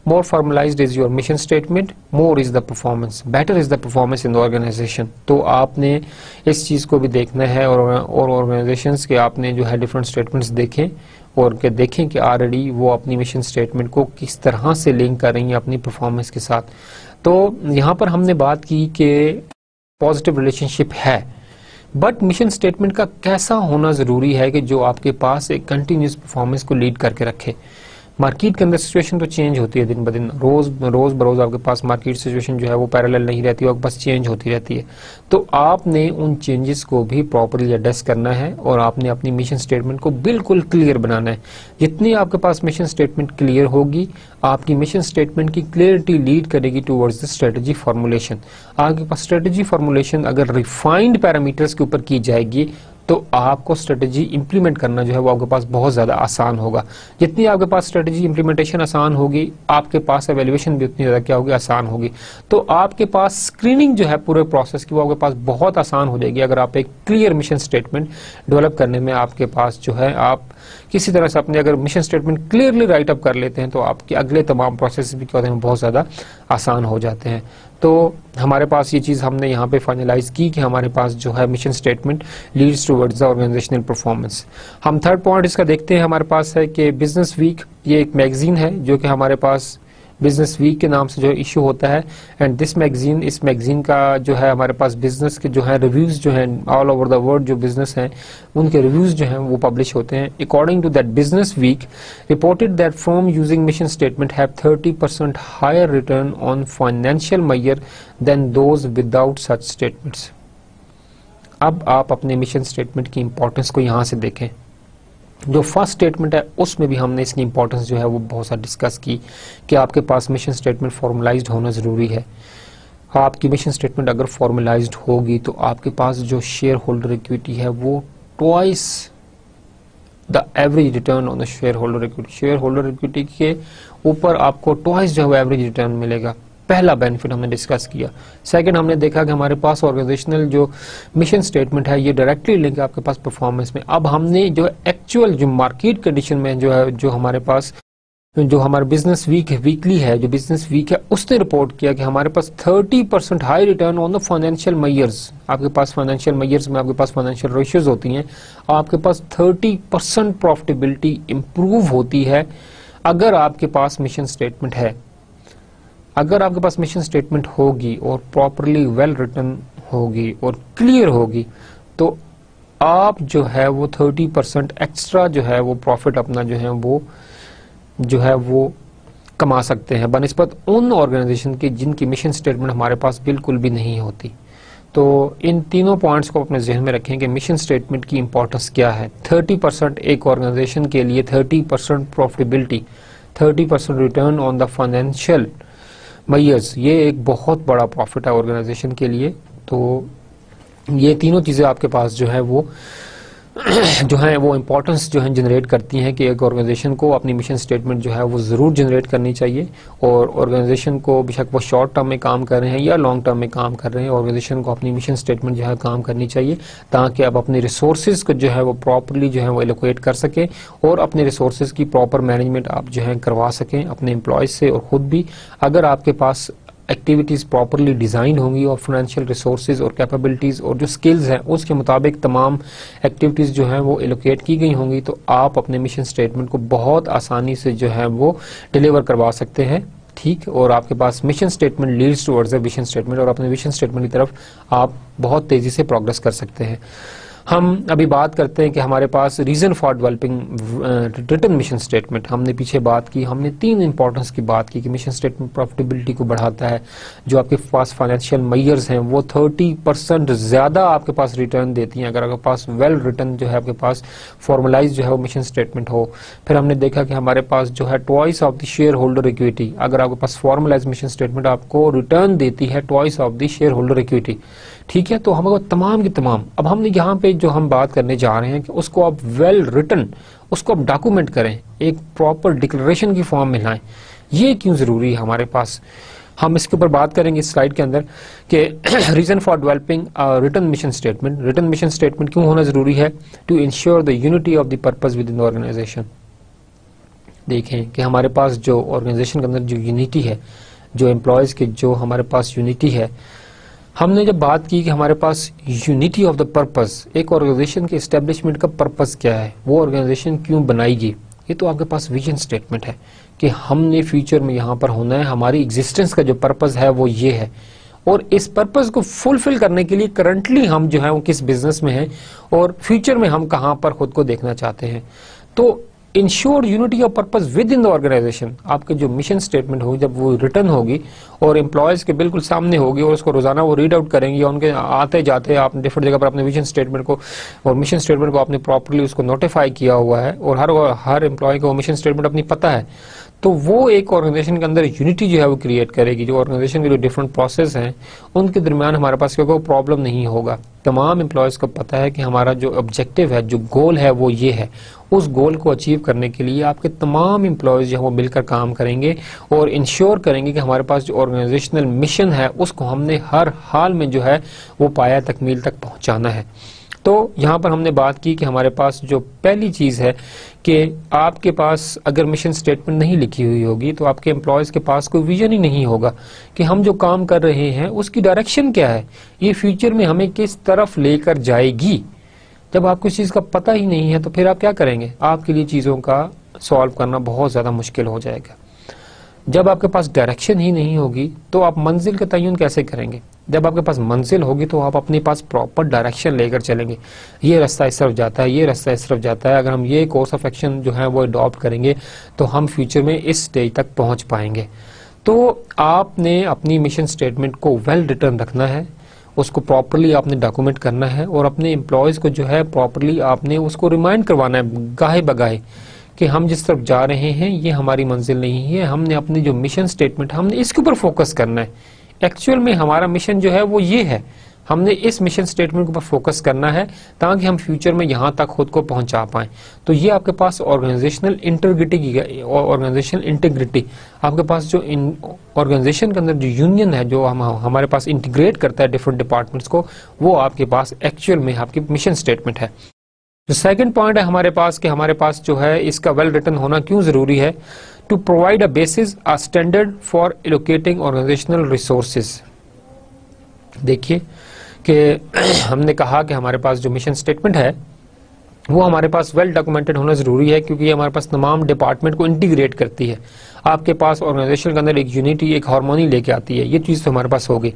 more formalized is your mission statement, more is the performance, better is the performance in the organization। तो आपने इस चीज को भी देखना है और ऑर्गेनाइजेशंस के आपने जो है डिफरेंट स्टेटमेंट्स देखें और के देखें कि ऑलरेडी वो अपनी मिशन स्टेटमेंट को किस तरह से लिंक कर रही हैं अपनी परफॉर्मेंस के साथ। तो यहाँ पर हमने बात की कि पॉजिटिव रिलेशनशिप है, बट मिशन स्टेटमेंट का कैसा होना जरूरी है कि जो आपके पास एक कंटिन्यूस परफॉर्मेंस को लीड करके रखे। मार्केट के अंदर सिचुएशन तो चेंज होती है दिन ब दिन, रोज बरोज आपके पास मार्केट सिचुएशन जो है वो पैरेलल नहीं रहती, आपके पास चेंज होती रहती है। तो आपने उन चेंजेस को भी प्रॉपर्ली एड्रेस करना है और आपने अपनी मिशन स्टेटमेंट को बिल्कुल क्लियर बनाना है। जितनी आपके पास मिशन स्टेटमेंट क्लियर होगी, आपकी मिशन स्टेटमेंट की क्लियरिटी लीड करेगी टुवर्ड्स द स्ट्रेटजी फॉर्मुलेशन। आपके पास स्ट्रेटजी फॉर्मुलेशन अगर रिफाइंड पैरामीटर्स के ऊपर की जाएगी तो आपको स्ट्रेटजी इंप्लीमेंट करना जो है वो आपके पास बहुत ज्यादा आसान होगा। जितनी आपके पास स्ट्रेटजी इंप्लीमेंटेशन आसान होगी, आपके पास एवेल्युएशन भी उतनी ज्यादा क्या होगी, आसान होगी। तो आपके पास स्क्रीनिंग जो है पूरे प्रोसेस की वो आपके पास बहुत आसान हो जाएगी अगर आप एक क्लियर मिशन स्टेटमेंट डेवलप करने में आपके पास जो है आप किसी तरह से अपने अगर mission statement clearly right up कर लेते हैं तो आपके अगले तमाम प्रोसेस भी क्या होते हैं, बहुत ज्यादा आसान हो जाते हैं। तो हमारे पास ये चीज हमने यहाँ पे फाइनलाइज की कि हमारे पास जो है mission statement leads towards the organizational performance. हम थर्ड पॉइंट इसका देखते हैं, हमारे पास है कि बिजनेस वीक, ये एक मैगजीन है जो कि हमारे पास बिजनेस वीक के नाम से जो इशू होता है। एंड दिस मैगजीन, इस मैगजीन का जो है हमारे पास बिजनेस के जो है रिव्यूज जो हैं ऑल ओवर द वर्ल्ड जो बिजनेस हैं उनके रिव्यूज जो हैं वो पब्लिश होते हैं। According to that business week reported that firm using mission statement have 30% higher return on financial measure than those without such statements. अब आप अपने मिशन स्टेटमेंट की इंपॉर्टेंस को यहां से देखें। जो फर्स्ट स्टेटमेंट है उसमें भी हमने इसकी इंपॉर्टेंस जो है वो बहुत सारा डिस्कस की कि आपके पास मिशन स्टेटमेंट फॉर्मलाइज्ड होना जरूरी है। आपकी मिशन स्टेटमेंट अगर फॉर्मलाइज्ड होगी तो आपके पास जो शेयर होल्डर इक्विटी है वो twice the average return on the share holder equity, share holder equity के ऊपर आपको ट्वाइस जो है एवरेज रिटर्न मिलेगा। पहला बेनिफिट हमने डिस्कस किया। सेकंड, हमने देखा कि हमारे पास ऑर्गेनाइजेशनल जो मिशन स्टेटमेंट है ये डायरेक्टली लिंक है आपके पास परफॉर्मेंस में। अब हमने जो एक्चुअल जो मार्केट कंडीशन में जो है जो हमारे पास जो हमारा बिजनेस वीक है, वीकली है जो बिजनेस वीक है, उसने रिपोर्ट किया कि हमारे पास 30% high return on the financial measures. आपके पास फाइनेंशियल मेजर्स में आपके पास फाइनेंशियल रेशियोज होती हैं, आपके पास 30% प्रॉफिटेबिलिटी इंप्रूव होती है अगर आपके पास मिशन स्टेटमेंट है। अगर आपके पास मिशन स्टेटमेंट होगी और प्रॉपरली वेल रिटन होगी और क्लियर होगी तो आप जो है वो 30% एक्स्ट्रा जो है वो प्रॉफिट अपना जो है वो कमा सकते हैं बनिस्बत उन ऑर्गेनाइजेशन की जिनकी मिशन स्टेटमेंट हमारे पास बिल्कुल भी नहीं होती। तो इन तीनों पॉइंट्स को अपने जहन में रखें कि मिशन स्टेटमेंट की इंपॉर्टेंस क्या है। 30% एक ऑर्गेनाइजेशन के लिए 30% profitability, 30% return on the financial measures, ये एक बहुत बड़ा प्रॉफिट है ऑर्गेनाइजेशन के लिए। तो ये तीनों चीजें आपके पास जो है वो जो है वो इम्पोर्टेंस जो है जनरेट करती हैं कि एक ऑर्गेनाइजेशन को अपनी मिशन स्टेटमेंट जो है वो ज़रूर जनरेट करनी चाहिए। और ऑर्गेनाइजेशन को बेशक वो शॉर्ट टर्म में काम कर रहे हैं या लॉन्ग टर्म में काम कर रहे हैं, ऑर्गेनाइजेशन को अपनी मिशन स्टेटमेंट जो है काम करनी चाहिए, ताकि आप अपने रिसोर्सेज को जो है वो प्रॉपरली जो है वो एलोकेट कर सकें और अपने रिसोर्सेज की प्रॉपर मैनेजमेंट आप जो है करवा सकें अपने एम्प्लॉयज़ से और ख़ुद भी। अगर आपके पास एक्टिविटीज़ प्रॉपरली डिज़ाइन होंगी और फाइनेंशियल रिसोर्सेज और कैपेबिलिटीज़ और जो स्किल्स हैं उसके मुताबिक तमाम एक्टिविटीज़ जो हैं वो एलोकेट की गई होंगी, तो आप अपने मिशन स्टेटमेंट को बहुत आसानी से जो है वो डिलीवर करवा सकते हैं। ठीक, और आपके पास mission statement leads towards a vision statement, और अपने विजन स्टेटमेंट की तरफ आप बहुत तेज़ी से प्रोग्रेस कर सकते हैं। हम अभी बात करते हैं कि हमारे पास reason for developing written mission statement. हमने पीछे बात की, हमने 3 इंपॉर्टेंस की बात की कि मिशन स्टेटमेंट प्रॉफिटेबिलिटी को बढ़ाता है, जो आपके पास फाइनेंशियल मेजर्स हैं वो 30% ज़्यादा आपके पास रिटर्न देती हैं अगर आपके पास वेल रिटर्न जो है आपके पास फॉर्मलाइज जो है वो मिशन स्टेटमेंट हो। फिर हमने देखा कि हमारे पास जो है twice of the share holder equity, अगर आपके पास फॉर्मलाइज मिशन स्टेटमेंट आपको रिटर्न देती है twice of the share holder equity. ठीक है, तो हमारे तमाम की तमाम, अब हमने यहाँ पे जो हम बात करने जा रहे हैं कि उसको आप वेल रिटन उसको आप डॉक्यूमेंट करें, एक प्रॉपर डिक्लेरेशन की फॉर्म में लाएं। ये क्यों जरूरी है हमारे पास, हम इसके ऊपर बात करेंगे इस स्लाइड के अंदर कि reason for developing written mission statement. Written mission statement क्यों होना जरूरी है? To ensure the unity of the purpose within the organization. देखें कि हमारे पास जो ऑर्गेनाइजेशन के अंदर जो यूनिटी है, जो एम्प्लॉयज के जो हमारे पास यूनिटी है, हमने जब बात की कि हमारे पास यूनिटी ऑफ द पर्पस, एक ऑर्गेनाइजेशन के एस्टेब्लिशमेंट का पर्पस क्या है, वो ऑर्गेनाइजेशन क्यों बनाएगी, ये तो आपके पास विजन स्टेटमेंट है कि हमने फ्यूचर में यहाँ पर होना है, हमारी एग्जिस्टेंस का जो पर्पस है वो ये है, और इस पर्पस को फुलफिल करने के लिए करंटली हम जो है वो किस बिजनेस में हैं और फ्यूचर में हम कहाँ पर खुद को देखना चाहते हैं। तो ensure unity of purpose within the organization, आपके जो मिशन स्टेटमेंट होगी जब वो रिटर्न होगी और एम्प्लॉयज के बिल्कुल सामने होगी और उसको रोजाना वो रीड आउट करेंगे, या उनके आते जाते आप डिफरेंट जगह पर अपने विजन स्टेटमेंट को और मिशन स्टेटमेंट को आपने प्रॉपरली उसको नोटिफाई किया हुआ है और हर एम्प्लॉय को मिशन स्टेटमेंट अपनी पता है, तो वो एक ऑर्गेनाइजेशन के अंदर यूनिटी जो है वो क्रिएट करेगी। जो ऑर्गेनाइजेशन के जो डिफरेंट प्रोसेस हैं उनके दरमियान हमारे पास कोई प्रॉब्लम नहीं होगा। तमाम एम्प्लॉयज़ को पता है कि हमारा जो ऑब्जेक्टिव है, जो गोल है वो ये है। उस गोल को अचीव करने के लिए आपके तमाम एम्प्लॉयज़ जो है वो मिलकर काम करेंगे और इंश्योर करेंगे कि हमारे पास जो ऑर्गेनाइजेशनल मिशन है उसको हमने हर हाल में जो है वो पाया तकमील तक पहुंचाना है। तो यहाँ पर हमने बात की कि हमारे पास जो पहली चीज़ है कि आपके पास अगर मिशन स्टेटमेंट नहीं लिखी हुई होगी तो आपके एम्प्लॉयज़ के पास कोई विजन ही नहीं होगा कि हम जो काम कर रहे हैं उसकी डायरेक्शन क्या है, ये फ्यूचर में हमें किस तरफ लेकर जाएगी। जब आपको इस चीज़ का पता ही नहीं है तो फिर आप क्या करेंगे, आपके लिए चीज़ों का सॉल्व करना बहुत ज़्यादा मुश्किल हो जाएगा। जब आपके पास डायरेक्शन ही नहीं होगी तो आप मंजिल का तयन कैसे करेंगे? जब आपके पास मंजिल होगी तो आप अपने पास प्रॉपर डायरेक्शन लेकर चलेंगे, ये रास्ता इस तरफ जाता है, ये रास्ता इस तरफ जाता है। अगर हम ये कोर्स ऑफ एक्शन जो है वो अडॉप्ट करेंगे तो हम फ्यूचर में इस स्टेज तक पहुंच पाएंगे। तो आपने अपनी मिशन स्टेटमेंट को वेल रिटर्न रखना है, उसको प्रॉपरली आपने डॉक्यूमेंट करना है और अपने एम्प्लॉयज़ को जो है प्रॉपरली आपने उसको रिमाइंड करवाना है गाहे बगाहे कि हम जिस तरफ जा रहे हैं ये हमारी मंजिल नहीं है। हमने अपनी जो मिशन स्टेटमेंट हमने इसके ऊपर फोकस करना है। एक्चुअल में हमारा मिशन जो है वो ये है, हमने इस मिशन स्टेटमेंट के ऊपर फोकस करना है ताकि हम फ्यूचर में यहाँ तक खुद को पहुँचा पाएं। तो ये आपके पास ऑर्गेनाइजेशनल इंटीग्रिटी आपके पास जो ऑर्गेनाइजेशन के अंदर जो यूनियन है, जो हमारे पास इंटीग्रेट करता है डिफरेंट डिपार्टमेंट्स को, वो आपके पास एक्चुअल में आपकी मिशन स्टेटमेंट है। जो सेकंड पॉइंट है हमारे पास कि हमारे पास जो है इसका वेल रिटन होना क्यों जरूरी है, to provide a basis a standard for allocating organizational resources. देखिए कि हमने कहा कि हमारे पास जो मिशन स्टेटमेंट है वो हमारे पास वेल डॉक्यूमेंटेड होना जरूरी है क्योंकि ये हमारे पास तमाम डिपार्टमेंट को इंटीग्रेट करती है। आपके पास ऑर्गेनाइजेशन के अंदर एक यूनिटी, एक हार्मोनी लेके आती है। ये चीज़ तो हमारे पास होगी।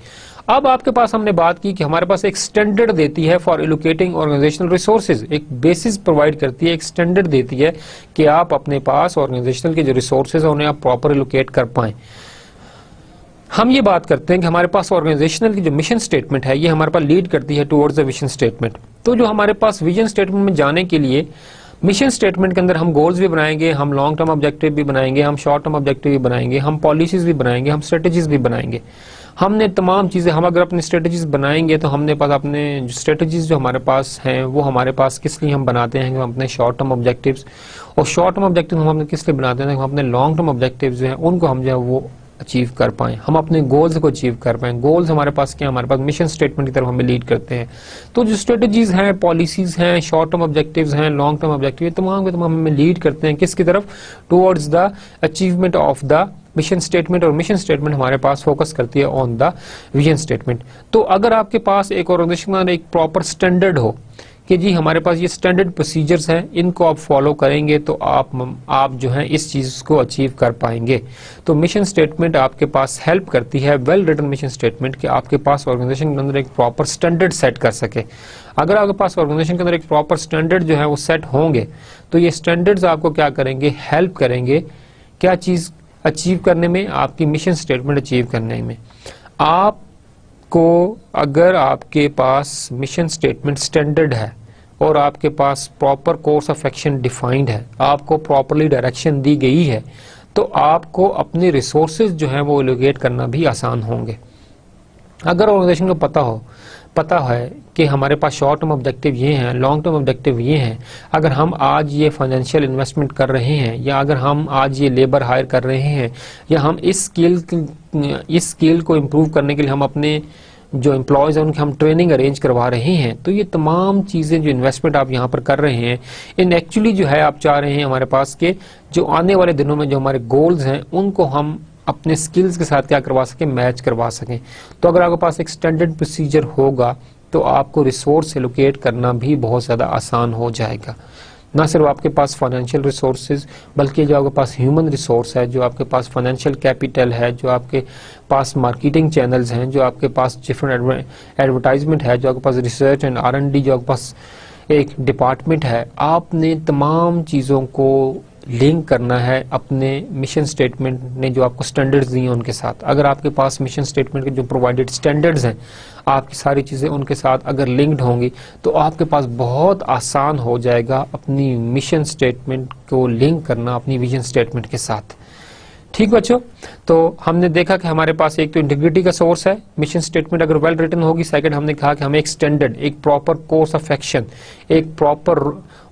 अब आपके पास हमने बात की कि हमारे पास एक स्टैंडर्ड देती है फॉर एलोकेटिंग ऑर्गेनाइजेशनल रिसोर्सेज, एक बेसिस प्रोवाइड करती है, एक स्टैंडर्ड देती है कि आप अपने पास ऑर्गेनाइजेशनल के जो रिसोर्सेज है उन्हें आप प्रॉपर एलोकेट कर पाएं। हम ये बात करते हैं कि हमारे पास ऑर्गेनाइजेशनल की जो मिशन स्टेटमेंट है ये हमारे पास लीड करती है टुवर्ड्स द विजन स्टेटमेंट। तो जो हमारे पास विजन स्टेटमेंट में जाने के लिए मिशन स्टेटमेंट के अंदर हम गोल्स भी बनाएंगे, हम लॉन्ग टर्म ऑब्जेक्टिव भी बनाएंगे, हम शॉर्ट टर्म ऑब्जेक्टिव भी बनाएंगे, हम पॉलिसीज भी बनाएंगे, हम स्ट्रेटेजीज भी बनाएंगे। हमने तमाम चीज़ें, हम अगर अपनी स्ट्रेटजीज बनाएंगे तो हमने पास अपने स्ट्रेटजीज जो हमारे पास हैं वो हमारे पास किस लिए हम बनाते हैं कि हम अपने शॉर्ट टर्म ऑब्जेक्टिव्स, और शॉर्ट टर्म ऑब्जेक्टिव हम अपने किस लिए बनाते हैं कि हम अपने लॉन्ग टर्म ऑब्जेक्टिव्स जो हैं उनको हम जो है वो अचीव कर पाएं, हम अपने गोल्स को अचीव कर पाएं। गोल्स हमारे पास क्या, हमारे पास मिशन स्टेटमेंट की तरफ हमें लीड करते हैं। तो जो स्ट्रेटजीज हैं, पॉलिसीज हैं, शॉर्ट टर्म ऑब्जेक्टिव्स हैं, लॉन्ग टर्म ऑब्जेक्टिव, तमाम के तमाम हमें लीड करते हैं किसकी तरफ, towards the achievement of the mission statement. और मिशन स्टेटमेंट हमारे पास फोकस करती है ऑन द विजन स्टेटमेंट। तो अगर आपके पास एक ऑर्गेनाइजेशन का एक प्रॉपर स्टैंडर्ड हो कि जी हमारे पास ये स्टैंडर्ड प्रोसीजर्स हैं, इनको आप फॉलो करेंगे तो आप जो है इस चीज को अचीव कर पाएंगे। तो मिशन स्टेटमेंट आपके पास हेल्प करती है, वेल रिटन मिशन स्टेटमेंट, कि आपके पास ऑर्गेनाइजेशन के अंदर एक प्रॉपर स्टैंडर्ड सेट कर सके। अगर आपके पास ऑर्गेनाइजेशन के अंदर एक प्रॉपर स्टैंडर्ड जो है वो सेट होंगे तो ये स्टैंडर्ड्स आपको क्या करेंगे, हेल्प करेंगे क्या चीज अचीव करने में, आपकी मिशन स्टेटमेंट अचीव करने में। आपको अगर आपके पास मिशन स्टेटमेंट स्टैंडर्ड है और आपके पास proper course of action defined है, आपको प्रॉपरली डायरेक्शन दी गई है, तो आपको अपने रिसोर्सेज जो है वो एलोकेट करना भी आसान होंगे। अगर ऑर्गेनाइजेशन को पता है कि हमारे पास शॉर्ट टर्म ऑब्जेक्टिव ये हैं, लॉन्ग टर्म ऑब्जेक्टिव ये हैं, अगर हम आज ये फाइनेंशियल इन्वेस्टमेंट कर रहे हैं, या अगर हम आज ये लेबर हायर कर रहे हैं, या हम इस स्किल को इम्प्रूव करने के लिए हम अपने जो एम्प्लॉयज हैं उनकी हम ट्रेनिंग अरेंज करवा रहे हैं, तो ये तमाम चीज़ें जो इन्वेस्टमेंट आप यहाँ पर कर रहे हैं, इन एक्चुअली जो है आप चाह रहे हैं हमारे पास के जो आने वाले दिनों में जो हमारे गोल्स हैं उनको हम अपने स्किल्स के साथ क्या करवा सकें, मैच करवा सकें। तो अगर आपके पास एक स्टैंडर्ड प्रोसीजर होगा तो आपको रिसोर्स एलोकेट करना भी बहुत ज़्यादा आसान हो जाएगा। ना सिर्फ आपके पास फाइनेंशियल रिसोर्सेज, बल्कि जो आपके पास ह्यूमन रिसोर्स है, जो आपके पास फाइनेंशियल कैपिटल है, जो आपके पास मार्केटिंग चैनल्स हैं, जो आपके पास डिफरेंट एडवर्टाइजमेंट है, जो आपके पास रिसर्च एंड R&D, जो आपके पास एक डिपार्टमेंट है, आपने तमाम चीज़ों को लिंक करना है अपने मिशन स्टेटमेंट ने जो आपको स्टैंडर्ड्स दिए हैं उनके साथ। अगर आपके पास मिशन स्टेटमेंट के जो प्रोवाइडेड स्टैंडर्ड्स हैं, आपकी सारी चीज़ें उनके साथ अगर लिंक्ड होंगी तो आपके पास बहुत आसान हो जाएगा अपनी मिशन स्टेटमेंट को लिंक करना अपनी विजन स्टेटमेंट के साथ। ठीक बच्चों, तो हमने देखा कि हमारे पास एक तो इंटीग्रिटी का सोर्स है, मिशन स्टेटमेंट अगर वेल रिटन होगी। सेकंड हमने कहा कि हमें एक स्टैंडर्ड, एक प्रॉपर कोर्स ऑफ एक्शन, एक प्रॉपर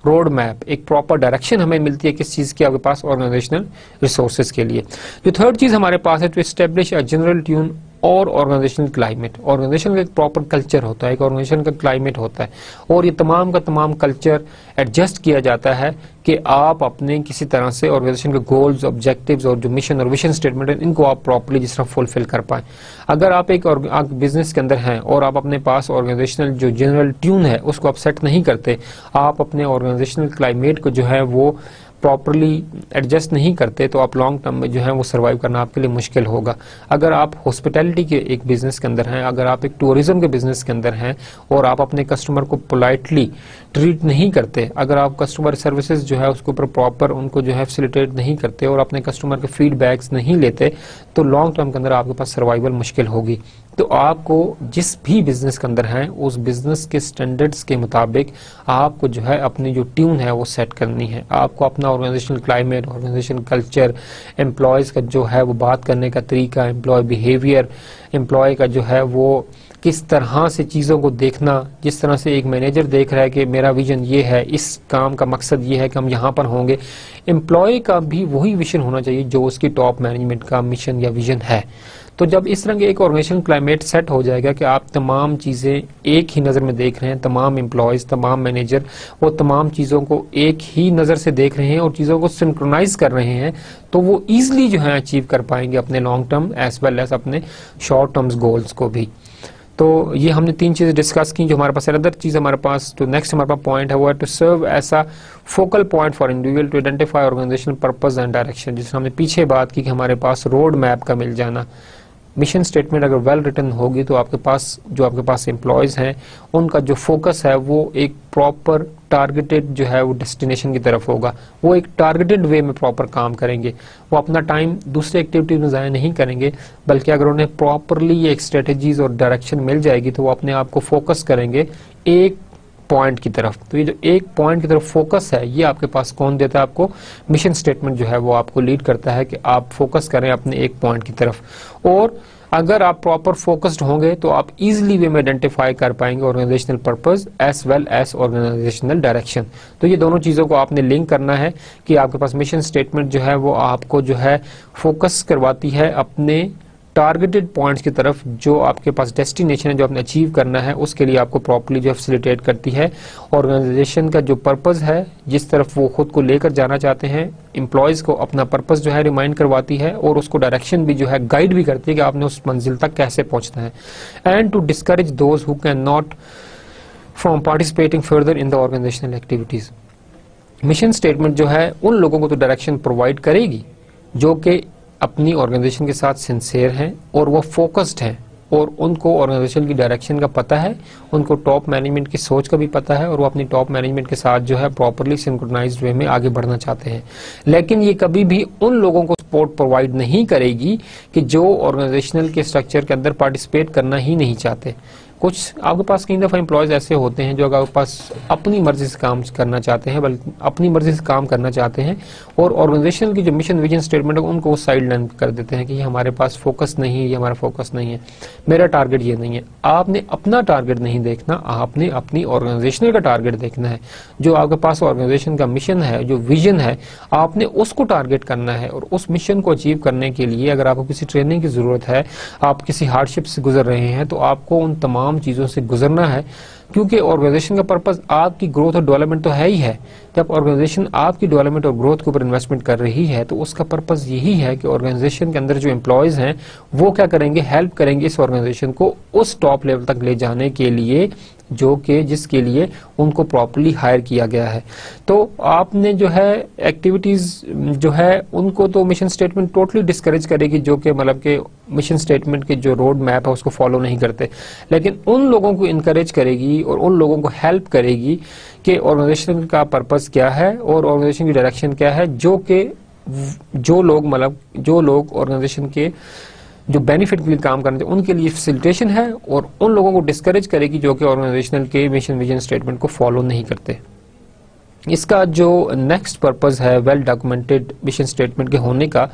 रोड मैप, एक प्रॉपर डायरेक्शन हमें मिलती है किस चीज की, आपके पास ऑर्गेनाइजेशनल रिसोर्सेज के लिए। जो थर्ड चीज हमारे पास है, to establish a general tune और ऑर्गेनाइजेशनल क्लाइमेट। ऑर्गेनाइजेशन का एक प्रॉपर कल्चर होता है, एक ऑर्गेनाइजेशन का क्लाइमेट होता है, और ये तमाम का तमाम कल्चर एडजस्ट किया जाता है कि आप अपने किसी तरह से ऑर्गेनाइजेशन के गोल्स, ऑब्जेक्टिव्स और जो मिशन और विजन स्टेटमेंट है इनको आप प्रॉपर्ली जिस तरह फुलफिल कर पाएं। अगर आप एक बिजनेस के अंदर हैं और आप अपने पास ऑर्गेनाइजेशनल जो जनरल ट्यून है उसको आप सेट नहीं करते, आप अपने ऑर्गेनाइजेशनल क्लाइमेट को जो है वो प्रॉपरली एडजस्ट नहीं करते, तो आप लॉन्ग टर्म में जो है वो सर्वाइव करना आपके लिए मुश्किल होगा। अगर आप हॉस्पिटैलिटी के एक बिजनेस के अंदर हैं, अगर आप एक टूरिज्म के बिजनेस के अंदर हैं और आप अपने कस्टमर को पोलाइटली ट्रीट नहीं करते, अगर आप कस्टमर सर्विसेज जो है उसके ऊपर प्रॉपर उनको जो है फैसिलिटेट नहीं करते और अपने कस्टमर के फीडबैक्स नहीं लेते, तो लॉन्ग टर्म के अंदर आपके पास सर्वाइवल मुश्किल होगी। तो आपको जिस भी बिजनेस के अंदर हैं उस बिजनेस के स्टैंडर्ड्स के मुताबिक आपको जो है अपनी जो ट्यून है वो सेट करनी है। आपको अपना organizational climate, organizational culture, employees का जो है वो बात करने का तरीका, एम्प्लॉय बिहेवियर, एम्प्लॉय का जो है वो किस तरह से चीज़ों को देखना, जिस तरह से एक मैनेजर देख रहा है कि मेरा विजन ये है, इस काम का मकसद ये है कि हम यहाँ पर होंगे, एम्प्लॉय का भी वही विजन होना चाहिए जो उसकी टॉप मैनेजमेंट का मिशन या विजन है। तो जब इस तरह के एक ऑर्गेनाइजेशन क्लाइमेट सेट हो जाएगा कि आप तमाम चीज़ें एक ही नज़र में देख रहे हैं, तमाम एम्प्लॉयज़, तमाम मैनेजर वो तमाम चीज़ों को एक ही नज़र से देख रहे हैं और चीज़ों को सिंक्रोनाइज कर रहे हैं, तो वो ईजिली जो है अचीव कर पाएंगे अपने long term as well as अपने शॉर्ट टर्म्स गोल्स को भी। तो ये हमने तीन चीज़ें डिस्कस की। जो हमारे पास अदर चीज़ हमारे पास जो नेक्स्ट हमारे पास पॉइंट है वो है to serve as a focal point for individual to identify organizational purpose and direction, जिसमें हमने पीछे बात की कि हमारे पास रोड मैप का मिल जाना। मिशन स्टेटमेंट अगर वेल रिटन होगी तो आपके पास एम्प्लॉयज़ हैं उनका जो फोकस है वो एक प्रॉपर टारगेटेड जो है वो डेस्टिनेशन की तरफ होगा, वो एक टारगेटेड वे में प्रॉपर काम करेंगे, वो अपना टाइम दूसरे एक्टिविटीज में ज़ाया नहीं करेंगे, बल्कि अगर उन्हें प्रॉपरली एक स्ट्रेटजीज और डायरेक्शन मिल जाएगी तो वो अपने आप को फोकस करेंगे एक पॉइंट की तरफ। तो ये जो एक पॉइंट की तरफ फोकस है, ये आपके पास कौन देता है? आपको मिशन स्टेटमेंट जो है वो आपको लीड करता है कि आप फोकस करें अपने एक पॉइंट की तरफ। और अगर आप प्रॉपर फोकस्ड होंगे तो आप इजीली वे में आइडेंटिफाई कर पाएंगे organizational purpose as well as organizational direction. तो ये दोनों चीजों को आपने लिंक करना है कि आपके पास मिशन स्टेटमेंट जो है वो आपको जो है फोकस करवाती है अपने टारगेटेड पॉइंट्स की तरफ, जो आपके पास डेस्टिनेशन है जो आपने अचीव करना है उसके लिए आपको प्रॉपर्ली जो फैसिलिटेट करती है। ऑर्गेनाइजेशन का जो पर्पस है, जिस तरफ वो खुद को लेकर जाना चाहते हैं, एम्प्लॉयज को अपना पर्पस जो है रिमाइंड करवाती है और उसको डायरेक्शन भी जो है गाइड भी करती है कि आपने उस मंजिल तक कैसे पहुंचना है। And to discourage those who can not from participating further in the organizational activities. Mission statement जो है उन लोगों को तो डायरेक्शन प्रोवाइड करेगी जो कि अपनी ऑर्गेनाइजेशन के साथ सिंसियर हैं और वो फोकस्ड हैं और उनको ऑर्गेनाइजेशन की डायरेक्शन का पता है, उनको टॉप मैनेजमेंट की सोच का भी पता है और वो अपनी टॉप मैनेजमेंट के साथ जो है प्रॉपरली सिंक्रोनाइज्ड वे में आगे बढ़ना चाहते हैं। लेकिन ये कभी भी उन लोगों को सपोर्ट प्रोवाइड नहीं करेगी कि जो ऑर्गेनाइजेशनल के स्ट्रक्चर के अंदर पार्टिसिपेट करना ही नहीं चाहते। कुछ आपके पास कई दफ़ा एम्प्लॉयज ऐसे होते हैं जो अगर आपके पास अपनी मर्जी से काम करना चाहते हैं, बल्कि अपनी मर्जी से काम करना चाहते हैं और ऑर्गेनाइजेशन की जो मिशन विजन स्टेटमेंट है उनको साइड लाइन कर देते हैं कि ये हमारे पास फोकस नहीं है, ये हमारा फोकस नहीं है, मेरा टारगेट ये नहीं है। आपने अपना टारगेट नहीं देखना, आपने अपनी ऑर्गेनाइजेशनल का टारगेट देखना है। जो आपके पास ऑर्गेनाइजेशन का मिशन है, जो विजन है, आपने उसको टारगेट करना है और उस मिशन को अचीव करने के लिए अगर आपको किसी ट्रेनिंग की जरूरत है, आप किसी हार्डशिप से गुजर रहे हैं, तो आपको उन तमाम चीजों से गुजरना है, क्योंकि ऑर्गेनाइजेशन का पर्पस आपकी ग्रोथ और डेवलपमेंट तो है ही है। जब ऑर्गेनाइजेशन आपकी डेवलपमेंट और ग्रोथ के ऊपर इन्वेस्टमेंट कर रही है तो उसका पर्पस यही है कि ऑर्गेनाइजेशन के अंदर जो एम्प्लॉयज हैं वो क्या करेंगे, हेल्प करेंगे इस ऑर्गेनाइजेशन को उस टॉप लेवल तक ले जाने के लिए जो कि जिसके लिए उनको प्रॉपर्ली हायर किया गया है। तो आपने जो है एक्टिविटीज जो है उनको तो मिशन स्टेटमेंट टोटली डिस्करेज करेगी जो कि मतलब कि मिशन स्टेटमेंट के जो रोड मैप है उसको फॉलो नहीं करते, लेकिन उन लोगों को इनकरेज करेगी और उन लोगों को हेल्प करेगी कि ऑर्गेनाइजेशन का पर्पस क्या है और ऑर्गेनाइजेशन की डायरेक्शन क्या है, जो लोग ऑर्गेनाइजेशन के जो बेनिफिट के लिए काम करने उनके लिए फैसिलिटेशन है और उन लोगों को डिस्करेज करेगी जो कि ऑर्गेनाइजेशनल के मिशन विजन स्टेटमेंट को फॉलो नहीं करते। इसका जो नेक्स्ट पर्पस है वेल डॉक्यूमेंटेड मिशन स्टेटमेंट के होने का,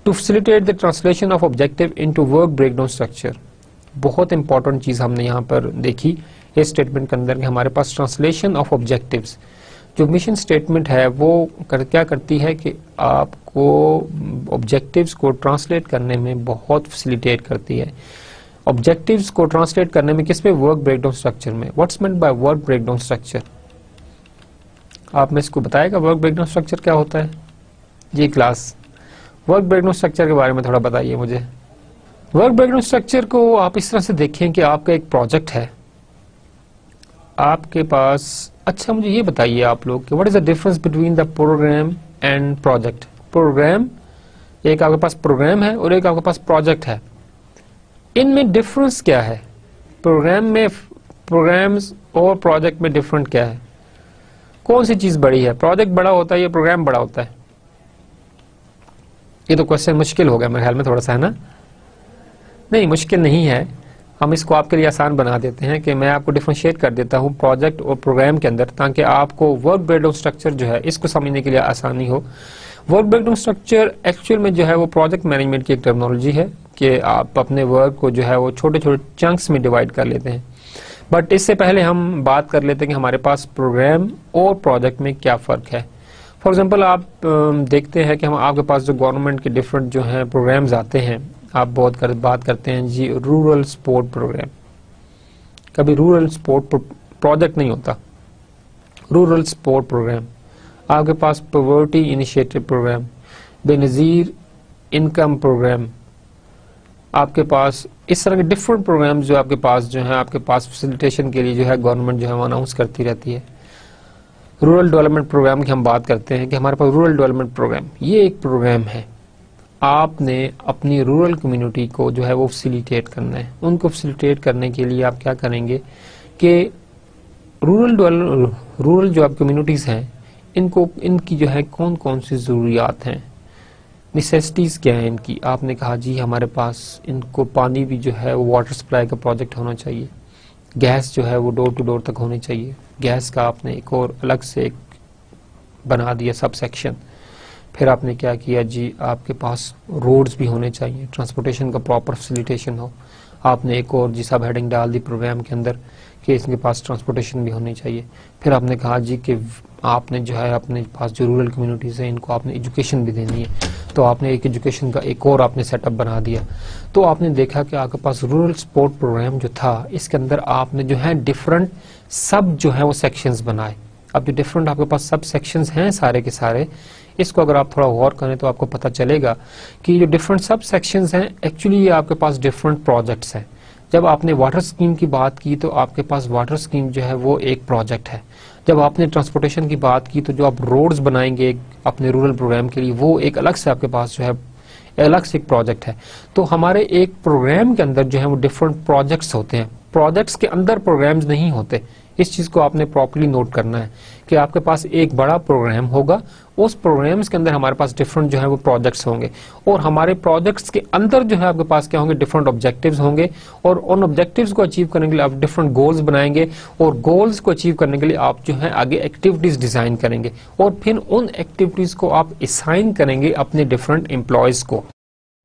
to facilitate the translation of objective into work breakdown structure. बहुत इंपॉर्टेंट चीज हमने यहाँ पर देखी इस स्टेटमेंट के अंदर कि हमारे पास ट्रांसलेशन ऑफ ऑब्जेक्टिव्स, जो मिशन स्टेटमेंट है वो क्या करती है कि आपको ऑब्जेक्टिव्स को ट्रांसलेट करने में बहुत फैसिलिटेट करती है। ऑब्जेक्टिव्स को ट्रांसलेट करने में किस पे? वर्क ब्रेकडाउन स्ट्रक्चर में। What's meant by work breakdown structure? आप में इसको बताएगा वर्क ब्रेकडाउन स्ट्रक्चर क्या होता है? जी क्लास, वर्क ब्रेकडाउन स्ट्रक्चर के बारे में थोड़ा बताइए मुझे। वर्क ब्रेकडाउन स्ट्रक्चर को आप इस तरह से देखें कि आपका एक प्रोजेक्ट है आपके पास। अच्छा मुझे ये बताइए आप लोग कि what is the difference between the programme and project? Programme, एक आपके पास प्रोग्राम है और एक आपके पास प्रोजेक्ट है, इनमें डिफरेंस क्या है? प्रोग्राम में, प्रोग्राम्स और प्रोजेक्ट में डिफरेंट क्या है? कौन सी चीज बड़ी है? प्रोजेक्ट बड़ा होता है या प्रोग्राम बड़ा होता है? ये तो क्वेश्चन मुश्किल हो गया मेरे ख्याल में थोड़ा सा, है ना? नहीं मुश्किल नहीं है, हम इसको आपके लिए आसान बना देते हैं कि मैं आपको डिफरेंशिएट कर देता हूं प्रोजेक्ट और प्रोग्राम के अंदर, ताकि आपको वर्क ब्रेकडाउन स्ट्रक्चर जो है इसको समझने के लिए आसानी हो। वर्क ब्रेकडाउन स्ट्रक्चर एक्चुअल में जो है वो प्रोजेक्ट मैनेजमेंट की एक टर्मिनोलॉजी है कि आप अपने वर्क को जो है वो छोटे छोटे चंक्स में डिवाइड कर लेते हैं। बट इससे पहले हम बात कर लेते हैं कि हमारे पास प्रोग्राम और प्रोजेक्ट में क्या फर्क है। फॉर एग्जाम्पल आप देखते हैं कि हम आपके पास जो गवर्नमेंट के डिफरेंट जो है प्रोग्राम्स आते हैं, आप बात करते हैं जी रूरल सपोर्ट प्रोग्राम। कभी रूरल सपोर्ट प्रोजेक्ट नहीं होता, रूरल सपोर्ट प्रोग्राम। आपके पास poverty initiative programme, Benazir income programme, आपके पास इस तरह के डिफरेंट प्रोग्राम जो आपके पास जो है आपके पास फैसिलिटेशन के लिए जो है गवर्नमेंट जो है अनाउंस करती रहती है। रूरल डेवलपमेंट प्रोग्राम की हम बात करते हैं कि हमारे पास रूरल डेवलपमेंट प्रोग्राम, ये एक प्रोग्राम है। आपने अपनी रूरल कम्युनिटी को जो है वो फैसिलिटेट करना है। उनको फैसिलिटेट करने के लिए आप क्या करेंगे कि रूरल जो आप कम्युनिटीज हैं इनको, इनकी जो है कौन कौन सी जरूरियात हैं, नेसेसिटीज क्या है इनकी। आपने कहा जी हमारे पास इनको पानी भी जो है वो वाटर सप्लाई का प्रोजेक्ट होना चाहिए, गैस जो है वो डोर टू डोर तक होनी चाहिए। गैस का आपने एक और अलग से एक बना दिया सब सेक्शन। फिर आपने क्या किया जी, आपके पास रोड्स भी होने चाहिए, ट्रांसपोर्टेशन का प्रॉपर फैसिलिटेशन हो। आपने एक और जी सब हेडिंग डाल दी प्रोग्राम के अंदर कि इसके पास ट्रांसपोर्टेशन भी होनी चाहिए। फिर आपने कहा जी कि आपने जो है अपने पास जो रूरल कम्युनिटीज़ हैं इनको आपने एजुकेशन भी देनी है, तो आपने एक एजुकेशन का एक और आपने सेटअप बना दिया। तो आपने देखा कि आपके पास रूरल सपोर्ट प्रोग्राम जो था इसके अंदर आपने जो है डिफरेंट सब जो है वो सेक्शंस बनाए। अब जो डिफरेंट आपके पास सब सेक्शंस हैं सारे के सारे, इसको अगर आप थोड़ा गौर करें तो आपको पता चलेगा कि जो डिफरेंट सब सेक्शंस हैं एक्चुअली ये आपके पास डिफरेंट प्रोजेक्ट्स हैं। जब आपने वाटर स्कीम की बात की तो आपके पास वाटर स्कीम जो है वो एक प्रोजेक्ट है। जब आपने ट्रांसपोर्टेशन की बात की तो जो आप रोड्स बनाएंगे अपने रूरल प्रोग्राम के लिए वो एक अलग से आपके पास जो है अलग से एक प्रोजेक्ट है। तो हमारे एक प्रोग्राम के अंदर जो है वो डिफरेंट प्रोजेक्ट्स होते हैं, प्रोजेक्ट्स के अंदर प्रोग्राम्स नहीं होते। इस चीज को आपने प्रॉपर्ली नोट करना है कि आपके पास एक बड़ा प्रोग्राम होगा, उस प्रोग्राम्स के अंदर हमारे पास डिफरेंट जो है वो प्रोजेक्ट्स होंगे और हमारे प्रोजेक्ट्स के अंदर जो है आपके पास क्या होंगे, डिफरेंट ऑब्जेक्टिव्स होंगे और उन ऑब्जेक्टिव्स को अचीव करने के लिए आप डिफरेंट गोल्स बनाएंगे और गोल्स को अचीव करने के लिए आप जो है आगे एक्टिविटीज डिजाइन करेंगे और फिर उन एक्टिविटीज को आप असाइन करेंगे अपने डिफरेंट एम्प्लॉयज को।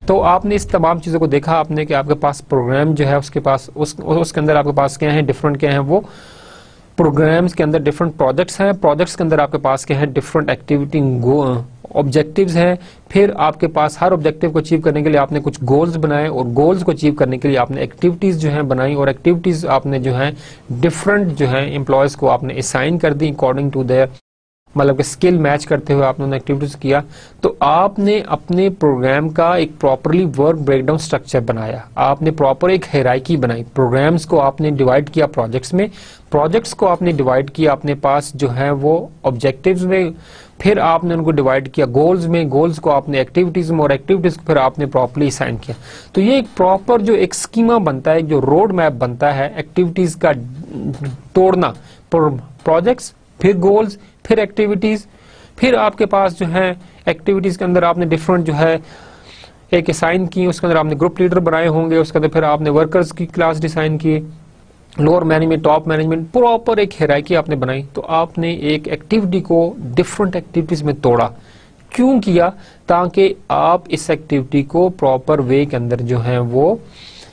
तो आपने इस तमाम चीजों को देखा आपने कि आपके पास प्रोग्राम जो है उसके पास उसके अंदर आपके पास क्या है, डिफरेंट क्या है, वो प्रोग्राम्स के अंदर डिफरेंट प्रोजेक्ट्स हैं, प्रोजेक्ट्स के अंदर आपके पास क्या है, डिफरेंट एक्टिविटी ऑब्जेक्टिव्स हैं। फिर आपके पास हर ऑब्जेक्टिव को अचीव करने के लिए आपने कुछ गोल्स बनाए और गोल्स को अचीव करने के लिए आपने एक्टिविटीज जो है बनाई और एक्टिविटीज आपने जो है डिफरेंट जो है एम्प्लॉयज को आपने असाइन कर दी अकॉर्डिंग टू देयर मतलब कि स्किल मैच करते हुए आपने एक्टिविटीज किया। तो आपने अपने प्रोग्राम का एक प्रॉपरली वर्क ब्रेकडाउन स्ट्रक्चर बनाया, आपने प्रॉपर एक हायरार्की बनाई, प्रोग्राम्स को आपने डिवाइड किया प्रोजेक्ट्स में, प्रोजेक्ट्स को आपने डिवाइड किया अपने पास जो है वो ऑब्जेक्टिव्स में, फिर आपने उनको डिवाइड किया गोल्स में, गोल्स को आपने एक्टिविटीज में और एक्टिविटीज को फिर आपने प्रॉपरली असाइन किया। तो ये एक प्रॉपर जो एक स्कीमा बनता है, जो रोड मैप बनता है एक्टिविटीज का तोड़ना, प्रोजेक्ट्स फिर गोल्स फिर एक्टिविटीज, फिर आपके पास जो है एक्टिविटीज के अंदर आपने डिफरेंट जो है एक असाइन की, उसके अंदर आपने ग्रुप लीडर बनाए होंगे, उसके अंदर फिर आपने वर्कर्स की क्लास डिजाइन की, lower management top management, proper एक हायरार्की आपने बनाई। तो आपने एक एक्टिविटी को डिफरेंट एक्टिविटीज में तोड़ा। क्यों किया? ताकि आप इस एक्टिविटी को प्रॉपर वे के अंदर जो है वो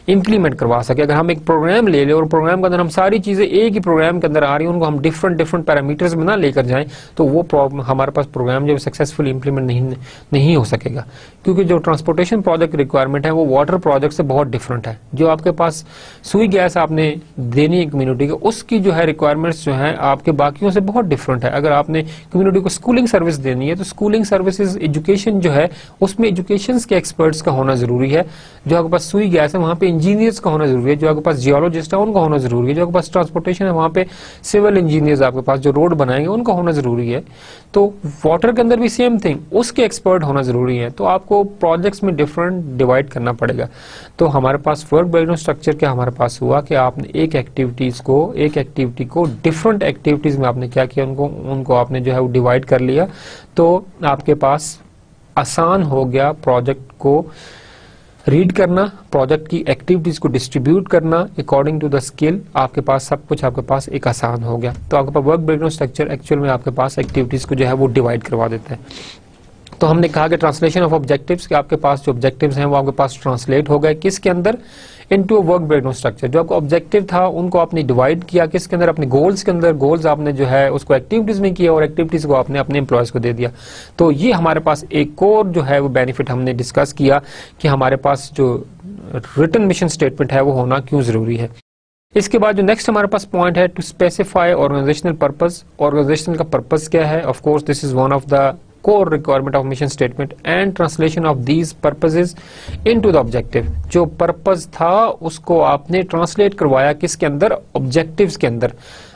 इंप्लीमेंट करवा सके। अगर हम एक प्रोग्राम ले लें और प्रोग्राम के अंदर हम सारी चीजें एक ही प्रोग्राम के अंदर आ रही हैं, उनको हम डिफरेंट पैरामीटर्स में ना लेकर जाएं, तो वो हमारे पास प्रोग्राम जो सक्सेसफुल इंप्लीमेंट नहीं हो सकेगा। क्योंकि जो ट्रांसपोर्टेशन प्रोजेक्ट रिक्वायरमेंट है वो वाटर प्रोजेक्ट से बहुत डिफरेंट है। जो आपके पास सुई गैस आपने देनी है कम्युनिटी को, उसकी जो है रिक्वायरमेंट्स जो है आपके बाकियों से बहुत डिफरेंट है। अगर आपने कम्युनिटी को स्कूलिंग सर्विस देनी है तो स्कूलिंग सर्विसेज एजुकेशन जो है उसमें एजुकेशन के एक्सपर्ट्स का होना जरूरी है। जो आपके पास सुई गैस है वहां पे इंजीनियर्स का होना जरूरी है, जो आपके पास जियोलॉजिस्ट है उनका होना जरूरी है, जो आपके पास ट्रांसपोर्टेशन है वहां पे सिविल इंजीनियर्स आपके पास जो रोड बनाएंगे उनका होना जरूरी है। तो वाटर के अंदर भी सेम थिंग, उसके एक्सपर्ट होना जरूरी है। तो आपको प्रोजेक्ट्स में डिफरेंट डिवाइड करना पड़ेगा। तो हमारे पास वर्क ब्रेकडाउन स्ट्रक्चर क्या हमारे पास हुआ कि आपने एक एक्टिविटी को डिफरेंट एक्टिविटीज में आपने क्या किया, उनको आपने जो है वो डिवाइड कर लिया। तो आपके पास आसान हो गया प्रोजेक्ट को रीड करना, प्रोजेक्ट की एक्टिविटीज को डिस्ट्रीब्यूट करना अकॉर्डिंग टू द स्किल। आपके पास सब कुछ आपके पास एक आसान हो गया। तो आपके पास वर्क ब्रेकडाउन स्ट्रक्चर एक्चुअल में आपके पास एक्टिविटीज को जो है वो डिवाइड करवा देता है। तो हमने कहा कि ट्रांसलेशन ऑफ ऑब्जेक्टिव्स, कि आपके पास जो ऑब्जेक्टिव्स हैं वो आपके पास ट्रांसलेट हो गए किसके अंदर, इनटू वर्क ब्रेकडाउन स्ट्रक्चर। जो आपका ऑब्जेक्टिव था उनको आपने डिवाइड किया किसके अंदर, अपने गोल्स के अंदर। गोल्स आपने जो है उसको एक्टिविटीज में किया और एक्टिविटीज को आपने अपने एम्प्लॉयज को दे दिया। तो ये हमारे पास एक और जो है वो बेनिफिट हमने डिस्कस किया कि हमारे पास जो रिटन मिशन स्टेटमेंट है वो होना क्यों जरूरी है। इसके बाद जो नेक्स्ट हमारे पास पॉइंट है, to specify organizational purpose. Organization का पर्पस क्या है? Of course this is one of the core requirement of mission statement and translation of these purposes into the objective। जो पर्पस था उसको आपने ट्रांसलेट करवाया किसके अंदर, ऑब्जेक्टिव्स के अंदर।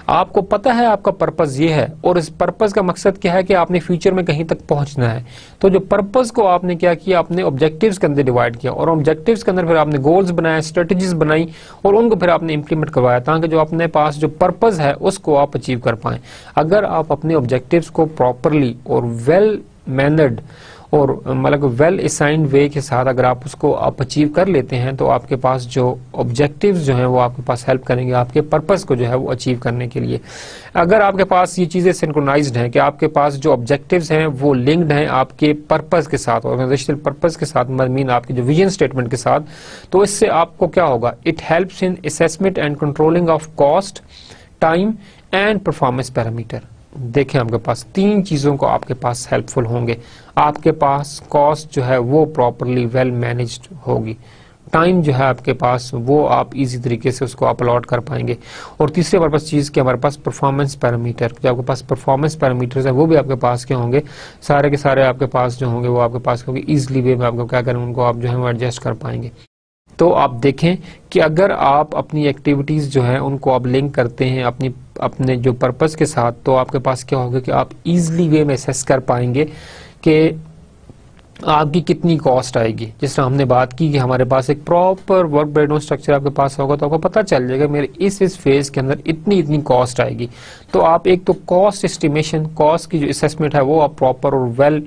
आपको पता है आपका पर्पस ये है और इस पर्पस का मकसद क्या है कि आपने फ्यूचर में कहीं तक पहुंचना है। तो जो पर्पस को आपने क्या किया, अपने ऑब्जेक्टिव्स के अंदर डिवाइड किया और ऑब्जेक्टिव्स के अंदर फिर आपने गोल्स बनाए, स्ट्रेटजीज बनाई और उनको फिर आपने इंप्लीमेंट करवाया ताकि जो अपने पास जो पर्पस है उसको आप अचीव कर पाएं। अगर आप अपने ऑब्जेक्टिव्स को प्रॉपरली और वेल मैनर्ड और मतलब वेल असाइंड वे के साथ अगर आप उसको आप अचीव कर लेते हैं तो आपके पास जो ऑब्जेक्टिव्स जो हैं वो आपके पास हेल्प करेंगे आपके पर्पस को जो है वो अचीव करने के लिए। अगर आपके पास ये चीज़ें सिंक्रोनाइज्ड हैं कि आपके पास जो ऑब्जेक्टिव्स हैं वो लिंक्ड हैं आपके पर्पस के साथ, ऑर्गेनाइजेशनल पर्पस के साथ, मीन आपके जो विजन स्टेटमेंट के साथ, तो इससे आपको क्या होगा, it helps in assessment and controlling of cost, time and performance parameter. देखें आपके पास तीन चीज़ों को आपके पास हेल्पफुल होंगे। आपके पास कॉस्ट जो है वो प्रॉपरली वेल मैनेज्ड होगी, टाइम जो है आपके पास वो आप इजी तरीके से उसको अपलॉट कर पाएंगे, और तीसरे पर्पस चीज़ के हमारे पास परफॉर्मेंस पैरामीटर, जो आपके पास परफॉर्मेंस पैरामीटर्स है वो भी आपके पास क्या होंगे, सारे के सारे आपके पास जो होंगे वो आपके पास होंगे ईजिली वे में आपको क्या करें उनको आप जो है वो एडजस्ट कर पाएंगे। तो आप देखें कि अगर आप अपनी एक्टिविटीज़ जो है उनको आप लिंक करते हैं अपने जो पर्पस के साथ, तो आपके पास क्या होगा कि आप इजीली वे में असेस कर पाएंगे कि आपकी कितनी कॉस्ट आएगी। जिस तरह हमने बात की कि हमारे पास एक प्रॉपर वर्क ब्रेकडाउन स्ट्रक्चर आपके पास होगा तो आपको पता चल जाएगा मेरे इस फेज के अंदर इतनी कॉस्ट आएगी। तो आप एक तो कॉस्ट एस्टिमेशन, कॉस्ट की जो असेसमेंट है वो आप प्रॉपर और वेल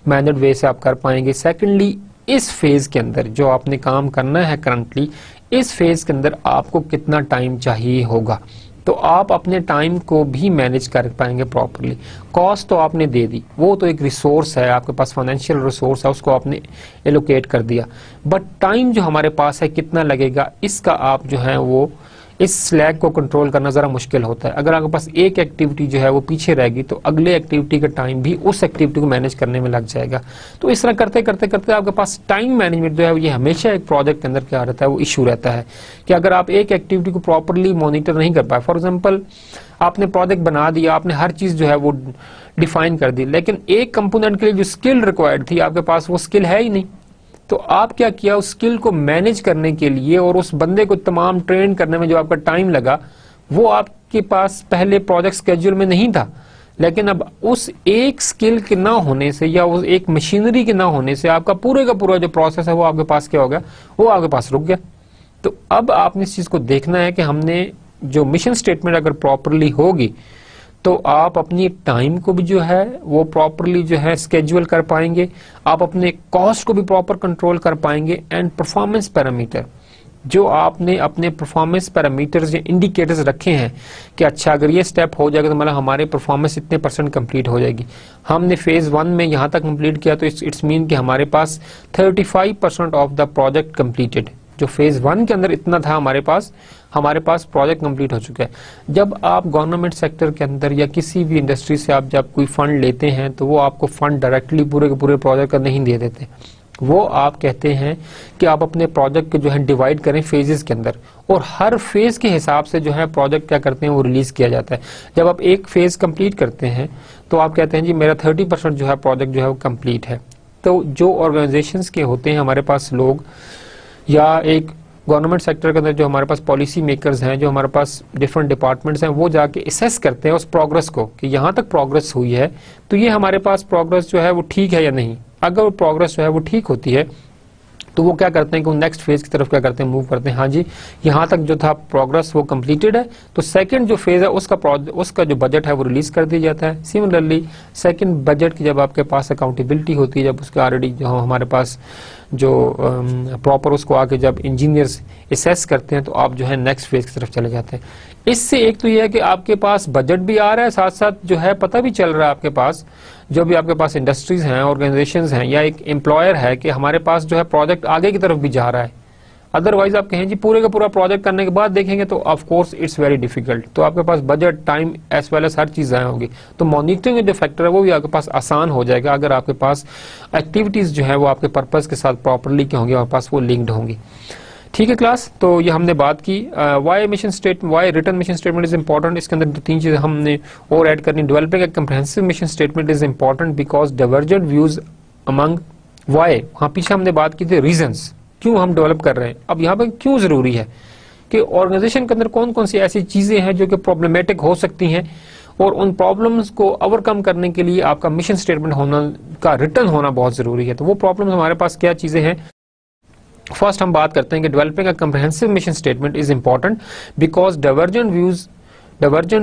मैनेज्ड वे से आप कर पाएंगे। सेकेंडली, इस फेज के अंदर जो आपने काम करना है करंटली, इस फेज के अंदर आपको कितना टाइम चाहिए होगा, तो आप अपने टाइम को भी मैनेज कर पाएंगे प्रॉपरली। कॉस्ट तो आपने दे दी, वो तो एक रिसोर्स है, आपके पास फाइनेंशियल रिसोर्स है, उसको आपने एलोकेट कर दिया, बट टाइम जो हमारे पास है कितना लगेगा, इसका आप जो है वो इस स्लैग को कंट्रोल करना ज़रा मुश्किल होता है। अगर आपके पास एक एक्टिविटी जो है वो पीछे रहेगी तो अगले एक्टिविटी का टाइम भी उस एक्टिविटी को मैनेज करने में लग जाएगा। तो इस तरह करते करते करते आपके पास टाइम मैनेजमेंट जो है ये हमेशा एक प्रोजेक्ट के अंदर क्या रहता है वो इशू रहता है कि अगर आप एक एक्टिविटी को प्रॉपरली मॉनिटर नहीं कर पाए, फॉर एग्जाम्पल आपने प्रोजेक्ट बना दिया, आपने हर चीज़ जो है वो डिफाइन कर दी, लेकिन एक कंपोनेंट के लिए जो स्किल रिक्वायर्ड थी आपके पास वो स्किल है ही नहीं। तो आप क्या किया, उस स्किल को मैनेज करने के लिए और उस बंदे को तमाम ट्रेन करने में जो आपका टाइम लगा वो आपके पास पहले प्रोजेक्ट स्केड्यूल में नहीं था, लेकिन अब उस एक स्किल के ना होने से या उस एक मशीनरी के ना होने से आपका पूरे का पूरा जो प्रोसेस है वो आपके पास क्या हो गया, वो आपके पास रुक गया। तो अब आपने इस चीज को देखना है कि हमने जो मिशन स्टेटमेंट अगर प्रॉपरली होगी तो आप अपनी टाइम को भी जो है वो प्रॉपरली जो है स्केड्यूल कर पाएंगे, आप अपने कॉस्ट को भी प्रॉपर कंट्रोल कर पाएंगे, एंड परफॉर्मेंस पैरामीटर जो आपने अपने परफॉर्मेंस पैरामीटर्स या इंडिकेटर्स रखे हैं कि अच्छा अगर ये स्टेप हो जाएगा तो मतलब हमारे परफॉर्मेंस इतने % कंप्लीट हो जाएगी। हमने फेज 1 में यहाँ तक कंप्लीट किया तो इट्स मीन कि हमारे पास 35% ऑफ द प्रोजेक्ट कंप्लीटेड। जो फेज 1 के अंदर इतना था हमारे पास प्रोजेक्ट कंप्लीट हो चुका है। जब आप गवर्नमेंट सेक्टर के अंदर या किसी भी इंडस्ट्री से आप जब कोई फंड लेते हैं तो वो आपको फंड डायरेक्टली पूरे के पूरे प्रोजेक्ट का नहीं दे देते, वो आप कहते हैं कि आप अपने प्रोजेक्ट को जो है डिवाइड करें फेजेस के अंदर, और हर फेज के हिसाब से जो है प्रोजेक्ट क्या करते हैं वो रिलीज किया जाता है। जब आप एक फेज कंप्लीट करते हैं तो आप कहते हैं जी मेरा 30% जो है प्रोजेक्ट जो है वो कंप्लीट है। तो जो ऑर्गेनाइजेशंस के होते हैं हमारे पास लोग, या एक गवर्नमेंट सेक्टर के अंदर जो हमारे पास पॉलिसी मेकर्स हैं, जो हमारे पास डिफरेंट डिपार्टमेंट्स हैं, वो जाके असेस करते हैं उस प्रोग्रेस को कि यहाँ तक प्रोग्रेस हुई है तो ये हमारे पास प्रोग्रेस जो है वो ठीक है या नहीं। अगर वो प्रोग्रेस जो है वो ठीक होती है तो वो क्या करते हैं कि वो नेक्स्ट फेज की तरफ क्या करते हैं, मूव करते हैं। हाँ जी, यहाँ तक जो था प्रोग्रेस वो कंप्लीटेड है, तो सेकंड जो फेज है उसका जो बजट है वो रिलीज कर दिया जाता है। सिमिलरली सेकंड बजट की जब आपके पास अकाउंटेबिलिटी होती है, जब उसके ऑलरेडी जो हमारे पास जो प्रॉपर उसको आके जब इंजीनियर्स असेस करते हैं तो आप जो है नेक्स्ट फेज की तरफ चले जाते हैं। इससे एक तो ये है कि आपके पास बजट भी आ रहा है, साथ साथ जो है पता भी चल रहा है आपके पास जो भी आपके पास इंडस्ट्रीज हैं, ऑर्गेनाइजेशंस हैं या एक एम्प्लॉयर है कि हमारे पास जो है प्रोजेक्ट आगे की तरफ भी जा रहा है। अदरवाइज आप कहें जी पूरे का पूरा प्रोजेक्ट करने के बाद देखेंगे तो of course it's very difficult. तो आपके पास budget, time as well as हर चीज आए होगी, तो मॉनिटरिंग जो फैक्टर है वो भी आपके पास आसान हो जाएगा अगर आपके पास एक्टिविटीज जो है वो आपके पर्पज के साथ प्रॉपरली क्या होंगी, आपके पास वो लिंक्ड होंगी। ठीक है क्लास, तो ये हमने बात की why written mission statement is important. इसके अंदर 2-3 चीजें हमने और ऐड करनी। Developing a comprehensive mission statement is important because divergent views among why. वहां पीछे हमने बात की थी रीजंस, क्यों हम डेवलप कर रहे हैं। अब यहाँ पर क्यों जरूरी है कि ऑर्गेनाइजेशन के अंदर कौन कौन सी ऐसी चीजें हैं जो कि प्रॉब्लमेटिक हो सकती हैं, और उन प्रॉब्लम्स को ओवरकम करने के लिए आपका मिशन स्टेटमेंट होना का रिटर्न होना बहुत जरूरी है। तो वो प्रॉब्लम्स हमारे पास क्या चीजें हैं। फर्स्ट हम बात करते हैं कि developing a comprehensive mission statement is important because divergent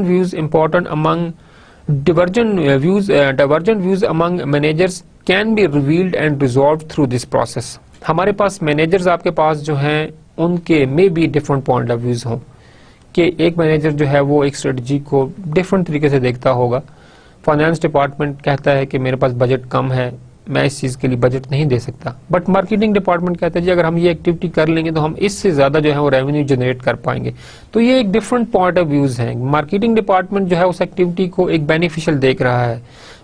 views important among divergent views among managers can be revealed and resolved through this process. हमारे पास मैनेजर्स आपके पास जो हैं उनके में भी डिफरेंट पॉइंट ऑफ व्यूज हों कि एक मैनेजर जो है वो एक स्ट्रेटजी को डिफरेंट तरीके से देखता होगा। फाइनेंस डिपार्टमेंट कहता है कि मेरे पास बजट कम है, मैं इस चीज के लिए बजट नहीं दे सकता, बट मार्केटिंग डिपार्टमेंट कहता है जी अगर हम ये एक्टिविटी कर लेंगे तो हम इससे ज्यादा जो है वो रेवेन्यू जनरेट कर पाएंगे। तो ये एक डिफरेंट पॉइंट ऑफ व्यूज हैं। मार्केटिंग डिपार्टमेंट जो है उस एक्टिविटी को एक बेनिफिशियल देख रहा है,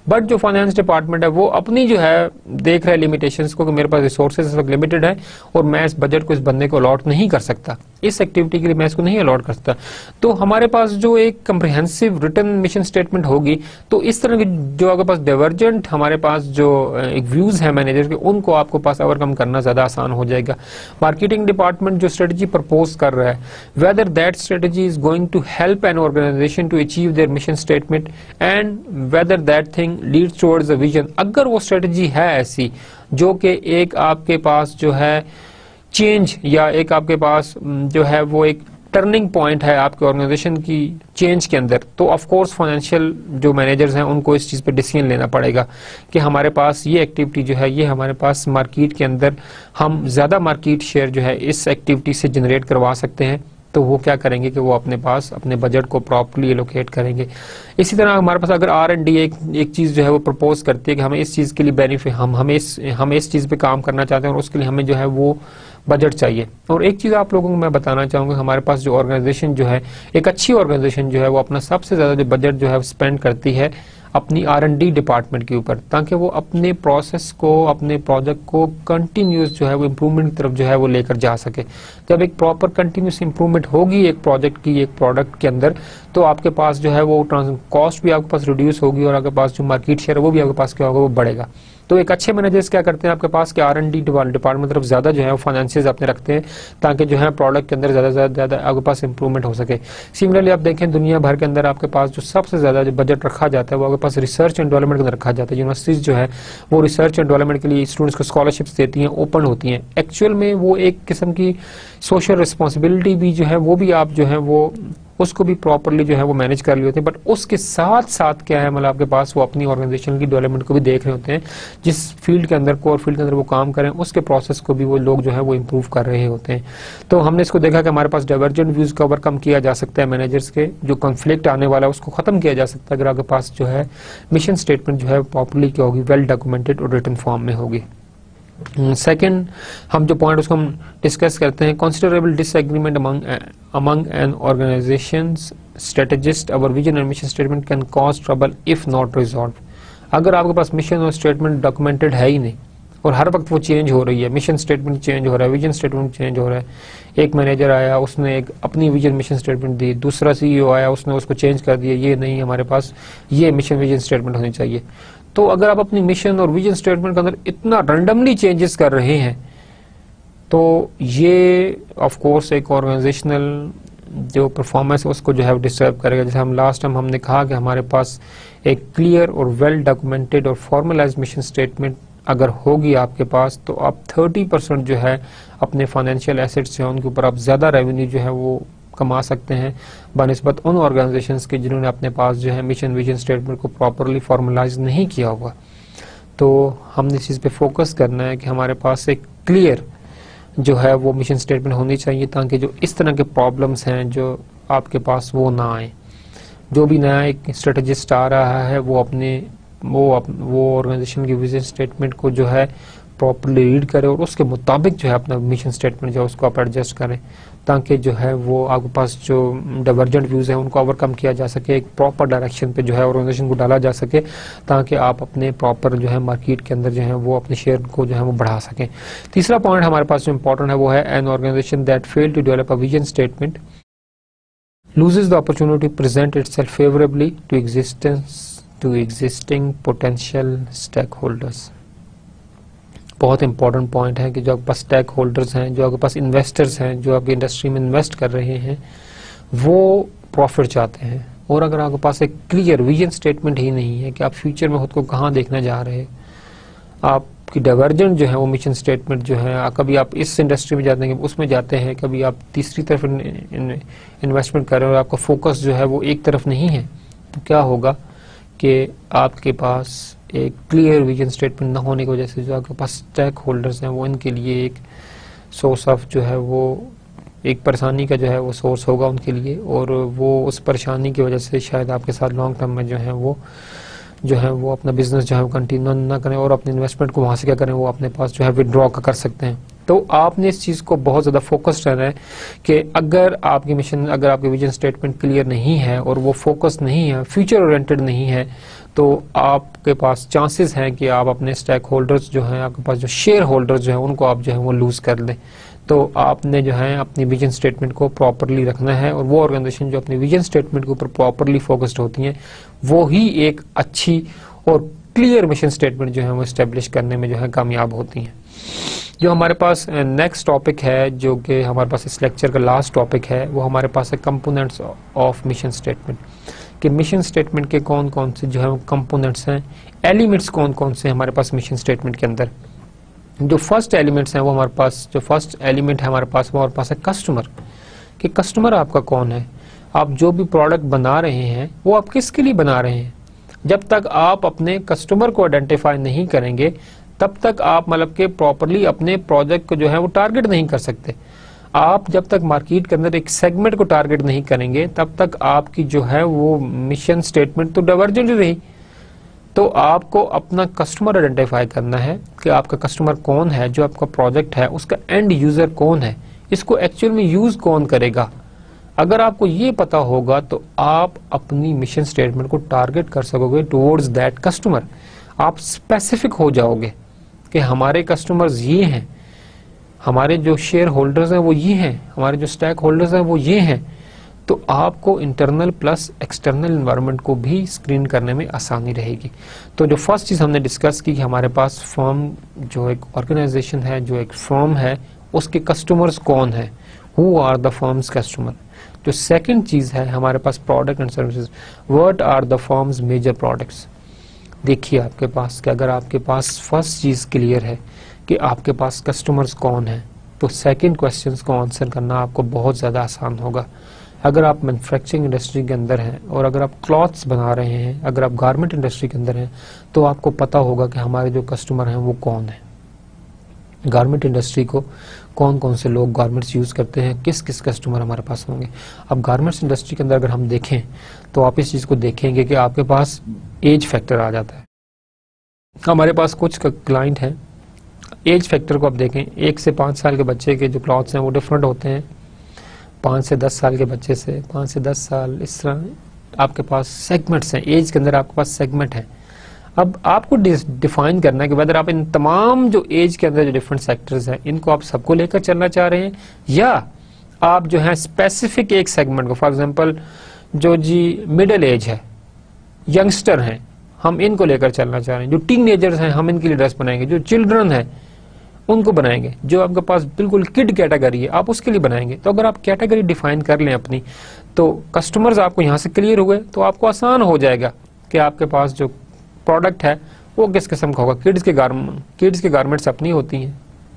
बट जो फाइनेंस डिपार्टमेंट है वो अपनी जो है देख रहा है लिमिटेशंस को कि मेरे पास रिसोर्सेज लिमिटेड है और मैं इस बजट को इस बंदे को अलॉट नहीं कर सकता, इस एक्टिविटी के लिए मैं इसको नहीं अलॉट कर सकता। तो हमारे पास जो एक कंप्रिहेंसिव रिटर्न मिशन स्टेटमेंट होगी तो इस तरह की जो आपके पास डाइवर्जेंट हमारे पास जो एक व्यूज है मैनेजर के उनको आपको पास ओवरकम करना ज्यादा आसान हो जाएगा। मार्केटिंग डिपार्टमेंट जो स्ट्रेटजी प्रपोज कर रहा है, whether that strategy is going to help an organization to achieve their mission statement and whether that thing leads towards a vision. अगर वो स्ट्रेटजी है ऐसी जो कि एक आपके पास जो है चेंज या एक आपके पास जो है वो एक टर्निंग पॉइंट है आपके ऑर्गेनाइजेशन की चेंज के अंदर, तो ऑफ कोर्स फाइनेंशियल जो मैनेजर्स हैं उनको इस चीज पे डिसीजन लेना पड़ेगा कि हमारे पास ये एक्टिविटी जो है ये हमारे पास मार्केट के अंदर हम ज्यादा मार्केट शेयर जो है इस एक्टिविटी से जनरेट करवा सकते हैं। तो वो क्या करेंगे कि वो अपने पास अपने बजट को प्रॉपर्ली एलोकेट करेंगे। इसी तरह हमारे पास अगर R&D एक चीज जो है वो प्रपोज करती है कि हमें इस चीज के लिए बेनिफिट हमें इस चीज पे काम करना चाहते हैं और उसके लिए हमें जो है वो बजट चाहिए। और एक चीज आप लोगों को मैं बताना चाहूंगा, हमारे पास जो ऑर्गेनाइजेशन जो है एक अच्छी ऑर्गेनाइजेशन जो है वो अपना सबसे ज्यादा जो बजट जो है स्पेंड करती है अपनी R&D डिपार्टमेंट के ऊपर, ताकि वो अपने प्रोसेस को अपने प्रोजेक्ट को कंटिन्यूस जो है वो इम्प्रूवमेंट की तरफ जो है वो लेकर जा सके। जब एक प्रॉपर कंटिन्यूस इम्प्रूवमेंट होगी एक प्रोजेक्ट की एक प्रोडक्ट के अंदर तो आपके पास जो है वो कॉस्ट भी आपके पास रिड्यूस होगी और आपके पास जो मार्केट शेयर है वो भी आपके पास क्या होगा वो बढ़ेगा। तो एक अच्छे मैनेजर्स क्या करते हैं आपके पास कि R&D डिपार्टमेंट तरफ ज्यादा जो है वो फाइनेंसियर्स अपने रखते हैं ताकि जो है प्रोडक्ट के अंदर ज्यादा आपके पास इंप्रूवमेंट हो सके। सिमिलरली आप देखें दुनिया भर के अंदर आपके पास जो सबसे ज्यादा जो बजट रखा जाता है वो आपके पास रिसर्च एंड डेवलपमेंट के अंदर रखा जाता है। यूनिवर्सिटीज जो है वो रिसर्च एंड डेवलपमेंट के लिए स्टूडेंट्स को स्कॉलरशिप्स देती हैं, ओपन होती हैं। एक्चुअल में वो एक किस्म की सोशल रिस्पॉन्सिबिलिटी भी जो है वो भी आप जो है वो उसको भी प्रॉपरली जो है वो मैनेज कर लिए होते हैं, बट उसके साथ साथ क्या है मतलब आपके पास वो अपनी ऑर्गेनाइजेशन की डेवलपमेंट को भी देख रहे होते हैं। जिस फील्ड के अंदर कोर फील्ड के अंदर वो काम करें उसके प्रोसेस को भी वो लोग जो है वो इम्प्रूव कर रहे होते हैं। तो हमने इसको देखा कि हमारे पास डाइवर्जेंट व्यूज को ओवरकम किया जा सकता है, मैनेजर्स के जो कॉन्फ्लिक्ट आने वाला है उसको खत्म किया जा सकता है अगर आपके पास जो है मिशन स्टेटमेंट जो है प्रॉपरली क्या होगी, वेल डॉक्यूमेंटेड और रिटन फॉर्म में होगी। सेकेंड हम जो पॉइंट उसको हम डिस्कस करते हैं, considerable disagreement among an organization's strategist our vision and mission statement can cause trouble if not resolve. अगर आपके पास मिशन और स्टेटमेंट डॉक्यूमेंटेड है ही नहीं और हर वक्त वो चेंज हो रही है, मिशन स्टेटमेंट चेंज हो रहा है, विजन स्टेटमेंट चेंज हो रहा है, एक मैनेजर आया उसने एक अपनी विजन मिशन स्टेटमेंट दी, दूसरा CEO आया उसने उसको चेंज कर दिया, ये नहीं हमारे पास ये मिशन विजन स्टेटमेंट होनी चाहिए। तो अगर आप अपनी मिशन और विजन स्टेटमेंट के अंदर इतना रैंडमली चेंजेस कर रहे हैं तो ये ऑफ कोर्स एक ऑर्गेनाइजेशनल जो परफॉर्मेंस है उसको जो है डिस्टर्ब करेगा। जैसे हम लास्ट टाइम हमने कहा कि हमारे पास एक क्लियर और वेल डॉक्यूमेंटेड और फॉर्मलाइज्ड मिशन स्टेटमेंट अगर होगी आपके पास तो आप 30% जो है अपने फाइनेंशियल एसेट्स जो है उनके ऊपर आप ज्यादा रेवेन्यू जो है वो कमा सकते हैं बनिस्बत उन ऑर्गेनाइजेशंस के जिन्होंने अपने पास जो है मिशन विजन स्टेटमेंट को प्रॉपरली फॉर्मलाइज नहीं किया होगा। तो हमने इस चीज पे फोकस करना है कि हमारे पास एक क्लियर जो है वो मिशन स्टेटमेंट होनी चाहिए ताकि जो इस तरह के प्रॉब्लम्स हैं जो आपके पास वो ना आए। जो भी नया एक स्ट्रेटेजिस्ट आ रहा है वो वो ऑर्गेनाइजेशन की विजन स्टेटमेंट को जो है प्रॉपरली रीड करें और उसके मुताबिक जो है अपना मिशन स्टेटमेंट जो है उसको आप एडजस्ट करें ताकि जो है वो आपके पास जो डाइवर्जेंट व्यूज है उनको ओवरकम किया जा सके, एक प्रॉपर डायरेक्शन पे जो है ऑर्गेनाइजेशन को डाला जा सके ताकि आप अपने प्रॉपर जो है मार्केट के अंदर जो है वो अपने शेयर को जो है वो बढ़ा सकें। तीसरा पॉइंट हमारे पास जो इंपॉर्टेंट है वो है an organization that fail to develop a vision statement loses the opportunity to present itself favorably to existing potential stakeholders। बहुत इंपॉर्टेंट पॉइंट है कि जो आपके पास स्टेक होल्डर्स हैं, जो आपके पास इन्वेस्टर्स हैं, जो आपकी इंडस्ट्री में इन्वेस्ट कर रहे हैं वो प्रॉफिट चाहते हैं और अगर आपके पास एक क्लियर विजन स्टेटमेंट ही नहीं है कि आप फ्यूचर में खुद को कहाँ देखना जा रहे हैं, आपकी डाइवर्जेंट जो है वो मिशन स्टेटमेंट जो है कभी आप इस इंडस्ट्री में जाते हैं उसमें जाते हैं, कभी आप तीसरी तरफ इन्वेस्टमेंट कर रहे हैं और आपका फोकस जो है वो एक तरफ नहीं है, तो क्या होगा कि आपके पास एक क्लियर विजन स्टेटमेंट न होने की वजह से जो आपके पास स्टेक होल्डर्स हैं वो इनके लिए एक सोर्स ऑफ जो है वो एक परेशानी का जो है वो सोर्स होगा उनके लिए, और वो उस परेशानी की वजह से शायद आपके साथ लॉन्ग टर्म में जो है वो अपना बिजनेस जो है वो कंटिन्यू ना करें और अपने इन्वेस्टमेंट को वहाँ से क्या करें, वो अपने पास जो है विड्रॉ कर सकते हैं। तो आपने इस चीज़ को बहुत ज़्यादा फोकस्ड रहना है कि अगर आपकी मिशन, अगर आपकी विजन स्टेटमेंट क्लियर नहीं है और वो फोकस नहीं है, फ्यूचर ओरिएंटेड नहीं है, तो आपके पास चांसेस हैं कि आप अपने स्टेक होल्डर्स जो हैं, आपके पास जो शेयर होल्डर्स जो हैं उनको आप जो है वो लूज कर दें। तो आपने जो है अपनी विजन स्टेटमेंट को प्रॉपरली रखना है, और वो ऑर्गेनाइजेशन जो अपनी विजन स्टेटमेंट के ऊपर प्रॉपरली फोकस्ड होती हैं वो ही एक अच्छी और क्लियर मिशन स्टेटमेंट जो है वो एस्टेब्लिश करने में जो है कामयाब होती हैं। जो हमारे पास नेक्स्ट टॉपिक है, जो कि हमारे पास इस लेक्चर का लास्ट टॉपिक है, वो हमारे पास है कंपोनेंट्स ऑफ मिशन स्टेटमेंट, कि मिशन स्टेटमेंट के कौन कौन से जो है वो कंपोनेंट्स हैं, एलिमेंट्स कौन कौन से हमारे पास मिशन स्टेटमेंट के अंदर। जो फर्स्ट एलिमेंट्स हैं वो हमारे पास, जो फर्स्ट एलिमेंट है हमारे पास वो हमारे पास है कस्टमर, कि कस्टमर आपका कौन है। आप जो भी प्रोडक्ट बना रहे हैं वो आप किसके लिए बना रहे हैं। जब तक आप अपने कस्टमर को आइडेंटिफाई नहीं करेंगे तब तक आप मतलब के प्रॉपरली अपने प्रोजेक्ट को जो है वो टारगेट नहीं कर सकते। आप जब तक मार्केट के अंदर एक सेगमेंट को टारगेट नहीं करेंगे तब तक आपकी जो है वो मिशन स्टेटमेंट तो डाइवर्जेंट रही। तो आपको अपना कस्टमर आइडेंटिफाई करना है कि आपका कस्टमर कौन है, जो आपका प्रोजेक्ट है उसका एंड यूजर कौन है, इसको एक्चुअल में यूज कौन करेगा। अगर आपको ये पता होगा तो आप अपनी मिशन स्टेटमेंट को टारगेट कर सकोगे टुवर्ड्स दैट कस्टमर। आप स्पेसिफिक हो जाओगे कि हमारे कस्टमर्स ये हैं, हमारे जो शेयर होल्डर्स हैं वो ये हैं, हमारे जो स्टैक होल्डर्स हैं वो ये हैं। तो आपको इंटरनल प्लस एक्सटर्नल एनवायरनमेंट को भी स्क्रीन करने में आसानी रहेगी। तो जो फर्स्ट चीज़ हमने डिस्कस की कि हमारे पास फर्म जो एक ऑर्गेनाइजेशन है, जो एक फर्म है, उसके कस्टमर्स कौन है, who are the firm's customer. जो सेकंड चीज़ है हमारे पास product and services, what are the firm's major products. देखिए आपके पास कि अगर आपके पास फर्स्ट चीज़ क्लियर है कि आपके पास कस्टमर्स कौन है, तो सेकंड क्वेश्चंस को आंसर करना आपको बहुत ज़्यादा आसान होगा। अगर आप मैन्युफैक्चरिंग इंडस्ट्री के अंदर हैं और अगर आप क्लॉथ्स बना रहे हैं, अगर आप गारमेंट इंडस्ट्री के अंदर हैं, तो आपको पता होगा कि हमारे जो कस्टमर हैं वो कौन है। गारमेंट इंडस्ट्री को कौन कौन से लोग गारमेंट्स यूज़ करते हैं, किस किस कस्टमर हमारे पास होंगे। अब गारमेंट्स इंडस्ट्री के अंदर अगर हम देखें तो आप इस चीज़ को देखेंगे कि आपके पास एज फैक्टर आ जाता है। हमारे पास कुछ क्लाइंट हैं, एज फैक्टर को आप देखें, 1 से 5 साल के बच्चे के जो क्लॉथ्स हैं वो डिफरेंट होते हैं 5 से 10 साल के बच्चे से, 5 से 10 साल, इस तरह आपके पास सेगमेंट्स हैं। एज के अंदर आपके पास सेगमेंट है। अब आपको डिफाइन करना है कि वेदर आप इन तमाम जो एज के अंदर जो डिफरेंट सेक्टर्स हैं इनको आप सबको लेकर चलना चाह रहे हैं, या आप जो है स्पेसिफिक एक सेगमेंट को, फॉर एग्जांपल जो जी मिडिल एज है, यंगस्टर हैं, हम इनको लेकर चलना चाह रहे हैं। जो टीनेजर्स हैं हम इनके लिए ड्रेस बनाएंगे, जो चिल्ड्रन हैं उनको बनाएंगे, जो आपके पास बिल्कुल किड कैटेगरी है आप उसके लिए बनाएंगे। तो अगर आप कैटेगरी डिफाइन कर लें अपनी, तो कस्टमर्स आपको यहाँ से क्लियर हुए तो आपको आसान हो जाएगा कि आपके पास जो प्रोडक्ट है वो किस किस्म का होगा। किड्स के गारमेंट्स अपनी होती हैं,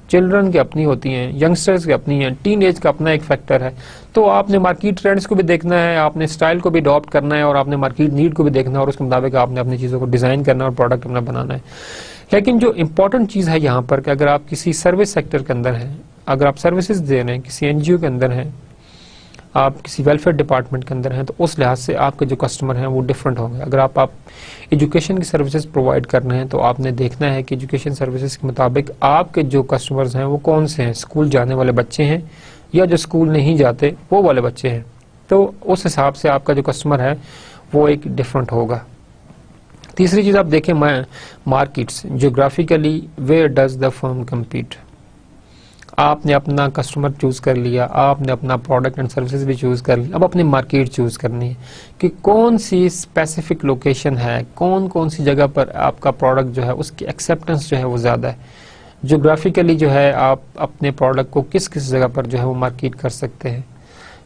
चिल्ड्रन की अपनी होती हैं, यंगस्टर्स की अपनी हैं, टीन एज का अपना एक फैक्टर है। तो आपने मार्केट ट्रेंड्स को भी देखना है, आपने स्टाइल को भी अडॉप्ट करना है और आपने मार्केट नीड को भी देखना है और उसके मुताबिक आपने अपनी चीज़ों को डिज़ाइन करना और प्रोडक्ट अपना बनाना है। लेकिन जो इंपॉर्टेंट चीज़ है यहाँ पर कि अगर आप किसी सर्विस सेक्टर के अंदर हैं, अगर आप सर्विसेज दे रहे हैं, किसी एनजीओ के अंदर हैं, आप किसी वेलफेयर डिपार्टमेंट के अंदर हैं, तो उस लिहाज से आपके जो कस्टमर हैं वो डिफरेंट होंगे। अगर आप एजुकेशन की सर्विसेज प्रोवाइड कर रहे हैं तो आपने देखना है कि एजुकेशन सर्विसेज के मुताबिक आपके जो कस्टमर्स हैं वो कौन से हैं, स्कूल जाने वाले बच्चे हैं या जो स्कूल नहीं जाते वो वाले बच्चे हैं। तो उस हिसाब से आपका जो कस्टमर है वो एक डिफरेंट होगा। तीसरी चीज़ आप देखें markets, geographically where does the firm compete. आपने अपना कस्टमर चूज कर लिया, आपने अपना प्रोडक्ट एंड सर्विसेज भी चूज कर लिया, अब अपनी मार्केट चूज करनी है कि कौन सी स्पेसिफिक लोकेशन है, कौन कौन सी जगह पर आपका प्रोडक्ट जो है उसकी एक्सेप्टेंस जो है वो ज़्यादा है। जियोग्राफिकली जो है आप अपने प्रोडक्ट को किस किस जगह पर जो है वो मार्केट कर सकते हैं।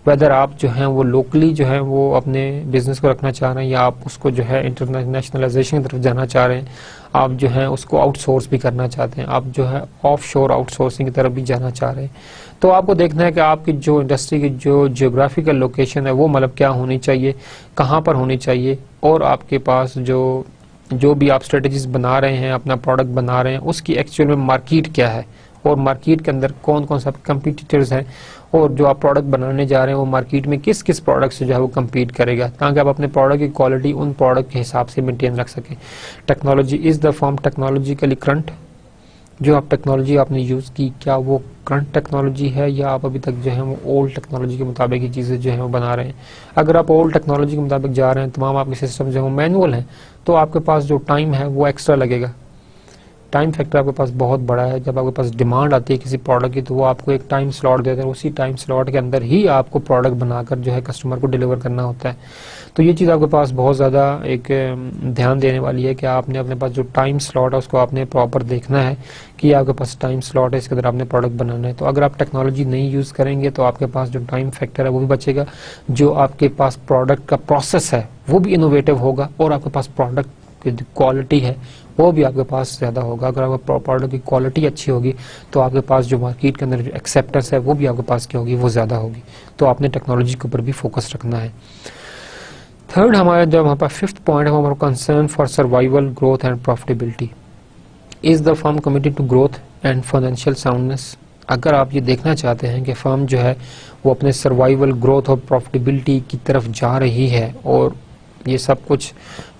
वेदर आप जो है वो लोकली जो है वो अपने बिजनेस को रखना चाह रहे हैं या आप उसको जो है इंटरनेशनलाइजेशन की तरफ जाना चाह रहे हैं, आप जो है उसको आउटसोर्स भी करना चाहते हैं, आप जो है ऑफशोर आउटसोर्सिंग की तरफ भी जाना चाह रहे हैं, तो आपको देखना है कि आपकी जो इंडस्ट्री की जो जियोग्राफिकल लोकेशन है वो मतलब क्या होनी चाहिए, कहाँ पर होनी चाहिए, और आपके पास जो भी आप स्ट्रेटजीज बना रहे हैं, अपना प्रोडक्ट बना रहे हैं, उसकी एक्चुअल में मार्केट क्या है और मार्केट के अंदर कौन कौन सा कंपटीटर्स हैं, और जो आप प्रोडक्ट बनाने जा रहे हैं वो मार्केट में किस किस प्रोडक्ट से जो है वो कम्पीट करेगा, ताकि आप अपने प्रोडक्ट की क्वालिटी उन प्रोडक्ट के हिसाब से मेंटेन रख सकें। Technology is the form technologically current, जो आप टेक्नोलॉजी आपने यूज़ की क्या वो करंट टेक्नोलॉजी है या आप अभी तक जो है वो ओल्ड टेक्नोलॉजी के मुताबिक ही चीज़ें जो है वो बना रहे हैं। अगर आप ओल्ड टेक्नोलॉजी के मुताबिक जा रहे हैं, तमाम आपके सिस्टम जो है वो मैनुअल हैं, तो आपके पास जो टाइम है वो एक्स्ट्रा लगेगा। टाइम फैक्टर आपके पास बहुत बड़ा है। जब आपके पास डिमांड आती है किसी प्रोडक्ट की तो वो आपको एक टाइम स्लॉट देते हैं, उसी टाइम स्लॉट के अंदर ही आपको प्रोडक्ट बनाकर जो है कस्टमर को डिलीवर करना होता है। तो ये चीज़ आपके पास बहुत ज़्यादा एक ध्यान देने वाली है कि आपने अपने पास जो टाइम स्लॉट है उसको आपने प्रॉपर देखना है कि आपके पास टाइम स्लॉट है, इसके अंदर आपने प्रोडक्ट बनाना है। तो अगर आप टेक्नोलॉजी नहीं यूज़ करेंगे तो आपके पास जो टाइम फैक्टर है वो भी बचेगा, जो आपके पास प्रोडक्ट का प्रोसेस है वो भी इनोवेटिव होगा, और आपके पास प्रोडक्ट की जो क्वालिटी है वो भी आपके पास ज़्यादा होगा। अगर आपके प्रोडक्ट की क्वालिटी अच्छी होगी तो आपके पास जो मार्केट के अंदर जो एक्सेप्टेंस है वो भी आपके पास क्या होगी, वो ज़्यादा होगी। तो आपने टेक्नोलॉजी के ऊपर भी फोकस रखना है। थर्ड हमारा जो हमारे पास फिफ्थ पॉइंट है वो हमारा concern for survival, growth and profitability. Is the firm committed to growth and financial soundness. अगर आप ये देखना चाहते हैं कि फर्म जो है वो अपने सर्वाइवल, ग्रोथ और प्रॉफिटेबिलिटी की तरफ जा रही है और ये सब कुछ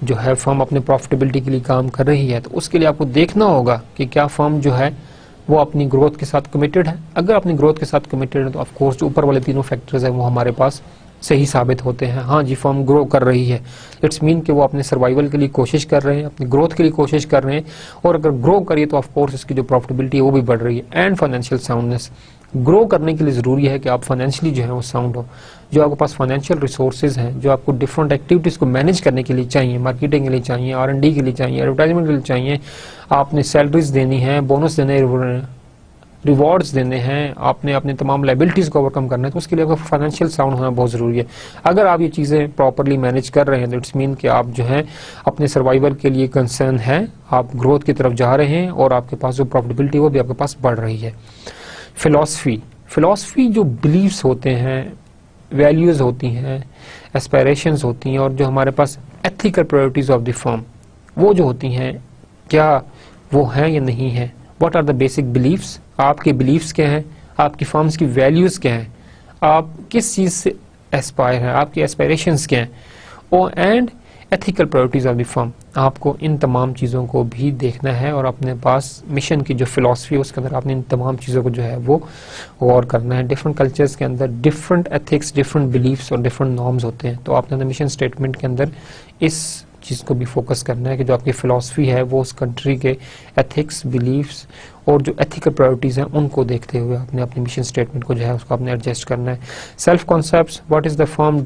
जो है फर्म अपने प्रॉफिटेबिलिटी के लिए काम कर रही है, तो उसके लिए आपको देखना होगा कि क्या फर्म जो है वो अपनी ग्रोथ के साथ कमिटेड है। अगर अपनी ग्रोथ के साथ कमिटेड है तो ऑफकोर्स जो ऊपर वाले तीनों फैक्टर्स हैं वो हमारे पास सही साबित होते हैं। हाँ जी, फर्म ग्रो कर रही है, इट्स मीन कि वो अपने सर्वाइवल के लिए कोशिश कर रहे हैं, अपनी ग्रोथ के लिए कोशिश कर रहे हैं, और अगर ग्रो करिए तो ऑफकोर्स इसकी जो प्रॉफिटेबिलिटी है वो भी बढ़ रही है। एंड फाइनेंशियल साउंडनेस, ग्रो करने के लिए ज़रूरी है कि आप फाइनेंशियली जो है वो साउंड हो, जो आपके पास फाइनेंशियल रिसोर्सेज हैं, जो आपको डिफरेंट एक्टिविटीज़ को मैनेज करने के लिए चाहिए, मार्केटिंग के लिए चाहिए, R&D के लिए चाहिए, एडवर्टाइजमेंट के लिए चाहिए, आपने सैलरीज देनी है, बोनस देने, रिवॉर्ड्स देने हैं, आपने अपने तमाम लाइबिलिटीज़ को ओवरकम करना है, तो उसके लिए आपका फाइनेंशियल साउंड होना बहुत ज़रूरी है। अगर आप ये चीज़ें प्रॉपरली मैनेज कर रहे हैं तो इट्स मीन कि आप जो है अपने सर्वाइवल के लिए कंसर्न है, आप ग्रोथ की तरफ जा रहे हैं और आपके पास जो प्रॉफिटेबिलिटी वो भी आपके पास बढ़ रही है। फिलॉसफी जो बिलीव्स होते हैं, वैल्यूज़ होती हैं, एस्पायरेशंस होती हैं, और जो हमारे पास ethical priorities of the firm वो जो होती हैं, क्या वो हैं या नहीं है। What are the basic believes, आपके बिलीव्स क्या हैं, आपकी फर्म्स की वैल्यूज़ क्या हैं, आप किस चीज़ से एस्पायर हैं, आपकी एस्पायरेशंस क्या हैं, और and ethical priorities of the firm. आपको इन तमाम चीज़ों को भी देखना है और अपने पास मिशन की जो फिलॉसफी है उसके अंदर आपने इन तमाम चीज़ों को जो है वो गौर करना है। डिफरेंट कल्चर्स के अंदर डिफरेंट एथिक्स, डिफरेंट बिलीफ्स और डिफरेंट नॉर्म्स होते हैं, तो आपने मिशन स्टेटमेंट के अंदर इस चीज़ को भी फोकस करना है कि जो आपकी फ़िलॉसफी है वो उस कंट्री के एथिक्स, बिलीफ्स और जो एथिकल प्रायोरिटीज़ हैं उनको देखते हुए आपने अपनी मिशन स्टेटमेंट को जो है उसको आपने एडजस्ट करना है। Self concepts, what is the firm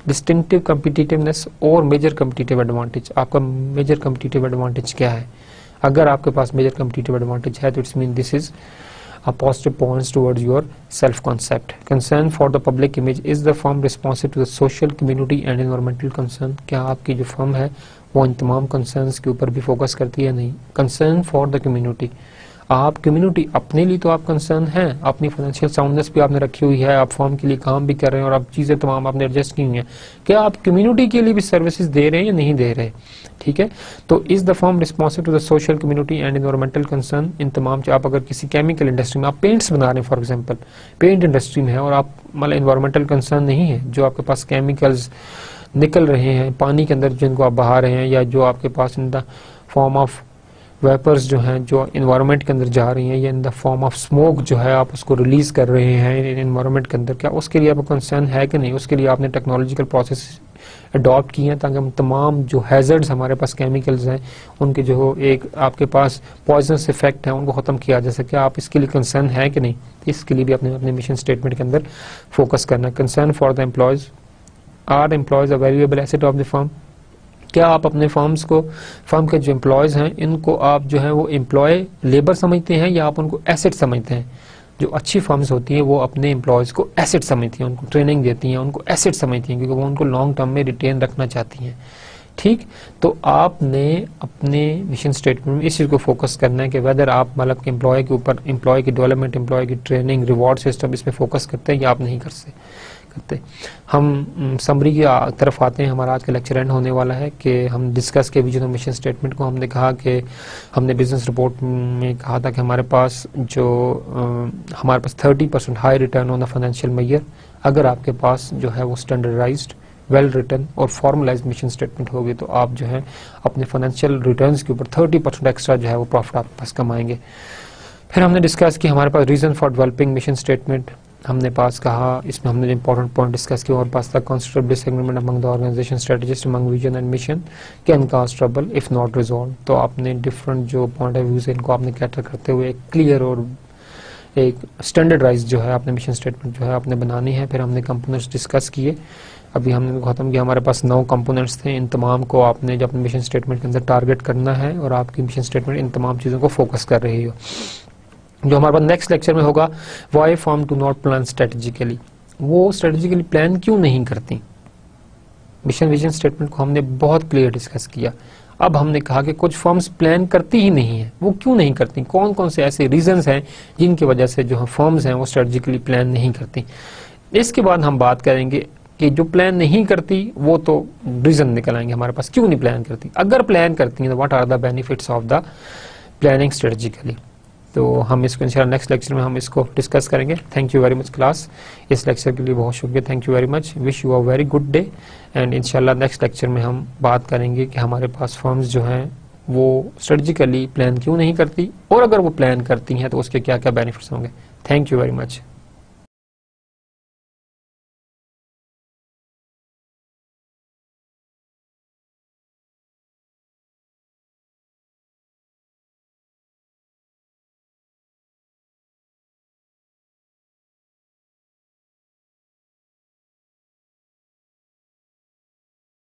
distinctive competitiveness और मेजर कम्पिटिटिव एडवांटेज। आपका मेजर कम्पिटिटिव एडवांटेज क्या है। अगर आपके पास मेजर कम्पिटिटिव एडवांटेज है तो it's mean this is a positive points towards your self concept. Concern for the public image, is the firm responsive to the social, community and environmental concern। क्या आपकी जो फर्म है वो इन तमाम कंसर्न्स के ऊपर भी फोकस करती है, नहीं। कंसर्न फॉर द कम्युनिटी, आप कम्युनिटी, अपने लिए तो आप कंसर्न हैं, अपनी फाइनेंशियल साउंडनेस भी आपने रखी हुई है, आप फर्म के लिए काम भी कर रहे हैं और आप चीज़ें तमाम आपने एडजस्ट की हुई हैं, क्या आप कम्युनिटी के लिए भी सर्विसेज दे रहे हैं या नहीं दे रहे, ठीक है। तो is the firm responsive to the social, community and environmental concern. इन तमाम, आप अगर किसी केमिकल इंडस्ट्री में आप पेंट्स बना रहे हैं, फॉर एग्जांपल पेंट इंडस्ट्री में है और आप मतलब एनवायरमेंटल कंसर्न नहीं है, जो आपके पास केमिकल्स निकल रहे हैं पानी के अंदर जिनको आप बहा रहे हैं, या जो आपके पास in the form of vapours जो हैं जो इन्वायरमेंट के अंदर जा रही हैं, या इन द फॉर्म ऑफ स्मोक जो है आप उसको रिलीज कर रहे हैं इन्वायरमेंट के अंदर, क्या उसके लिए आपको कंसर्न है कि नहीं। उसके लिए आपने टेक्नोलॉजिकल प्रोसेस अडॉप्ट किए हैं ताकि हम तमाम जो हैजर्ड्स हमारे पास केमिकल्स हैं उनके जो एक आपके पास पॉइजनस इफेक्ट है उनको ख़त्म किया जा सके, आप इसके लिए कंसर्न है कि नहीं। इसके लिए भी आपने अपने मिशन स्टेटमेंट के अंदर फोकस करना है। Concern for the employees, are employees a valuable asset of the firm. क्या आप अपने फर्म्स को, फर्म के जो एम्प्लॉयज़ हैं इनको आप जो है वो एम्प्लॉय लेबर समझते हैं या आप उनको एसेट समझते हैं। जो अच्छी फर्म्स होती हैं वो अपने एम्प्लॉयज़ को एसेट समझती हैं, उनको ट्रेनिंग देती हैं, उनको एसेट समझती हैं, क्योंकि वो उनको लॉन्ग टर्म में रिटेन रखना चाहती हैं। ठीक, तो आपने अपने मिशन स्टेटमेंट में इस चीज़ को फोकस करना है कि वेदर आप मतलब कि एम्प्लॉय के ऊपर एम्प्लॉय की डेवलपमेंट, एम्प्लॉय की ट्रेनिंग, रिवॉर्ड सिस्टम, इस पे फोकस करते हैं या आप नहीं करते। हम समरी की तरफ आते हैं। हमारा आज का लेक्चर एंड होने वाला है कि हम डिस्कस के विजन और मिशन स्टेटमेंट को। हमने कहा कि हमने बिजनेस रिपोर्ट में कहा था कि हमारे पास 30% high return on the financial measure, अगर आपके पास जो है वो स्टैंडर्डाइज्ड, वेल रिटर्न और फॉर्मलाइज्ड मिशन स्टेटमेंट होगी तो आप जो है अपने फाइनेंशियल रिटर्न्स के ऊपर 30% एक्स्ट्रा जो है वो प्रॉफिट आपके पास कमाएंगे। फिर हमने डिस्कस किया हमारे पास reason for developing mission statement. हमने पास कहा, इसमें हमने इंपॉर्टेंट पॉइंट डिस्कस किया। और पास था considerable disagreement among the organization strategist among vision and mission can cause trouble if not resolve. तो आपने डिफरेंट जो पॉइंट ऑफ व्यूज इनको आपने कैटर करते हुए एक क्लियर और एक स्टैंडर्डाइज जो है आपने मिशन स्टेटमेंट जो है आपने बनानी है। फिर हमने कंपोनेंट्स डिस्कस किए। अभी हमने खत्म किया, हमारे पास 9 कंपोनेंट्स थे। इन तमाम को आपने जब अपने मिशन स्टेटमेंट के अंदर टारगेट करना है और आपकी मिशन स्टेटमेंट इन तमाम चीज़ों को फोकस कर रही हो। जो हमारे पास नेक्स्ट लेक्चर में होगा, why firm do not plan strategically, वो स्ट्रेटेजिकली प्लान क्यों नहीं करती। मिशन विजन स्टेटमेंट को हमने बहुत क्लियर डिस्कस किया। अब हमने कहा कि कुछ फर्म्स प्लान करती ही नहीं है, वो क्यों नहीं करती, कौन कौन से ऐसे रीजंस हैं जिनकी वजह से जो फर्म्स हैं वो स्ट्रेटेजिकली प्लान नहीं करती। इसके बाद हम बात करेंगे कि जो प्लान नहीं करती वो तो रीजन निकल आएंगे हमारे पास, क्यों नहीं प्लान करती। अगर प्लान करती हैं तो what are the benefits of the planning strategically. तो हम इसको इंशाल्लाह नेक्स्ट लेक्चर में हम इसको डिस्कस करेंगे। Thank you very much class, इस लेक्चर के लिए बहुत शुक्रिया। Thank you very much, wish you a very good day. And इंशाल्लाह नेक्स्ट लेक्चर में हम बात करेंगे कि हमारे पास फर्म्स जो हैं वो स्ट्रेटेजिकली प्लान क्यों नहीं करती, और अगर वो प्लान करती हैं तो उसके क्या क्या बेनिफिट्स होंगे। Thank you very much.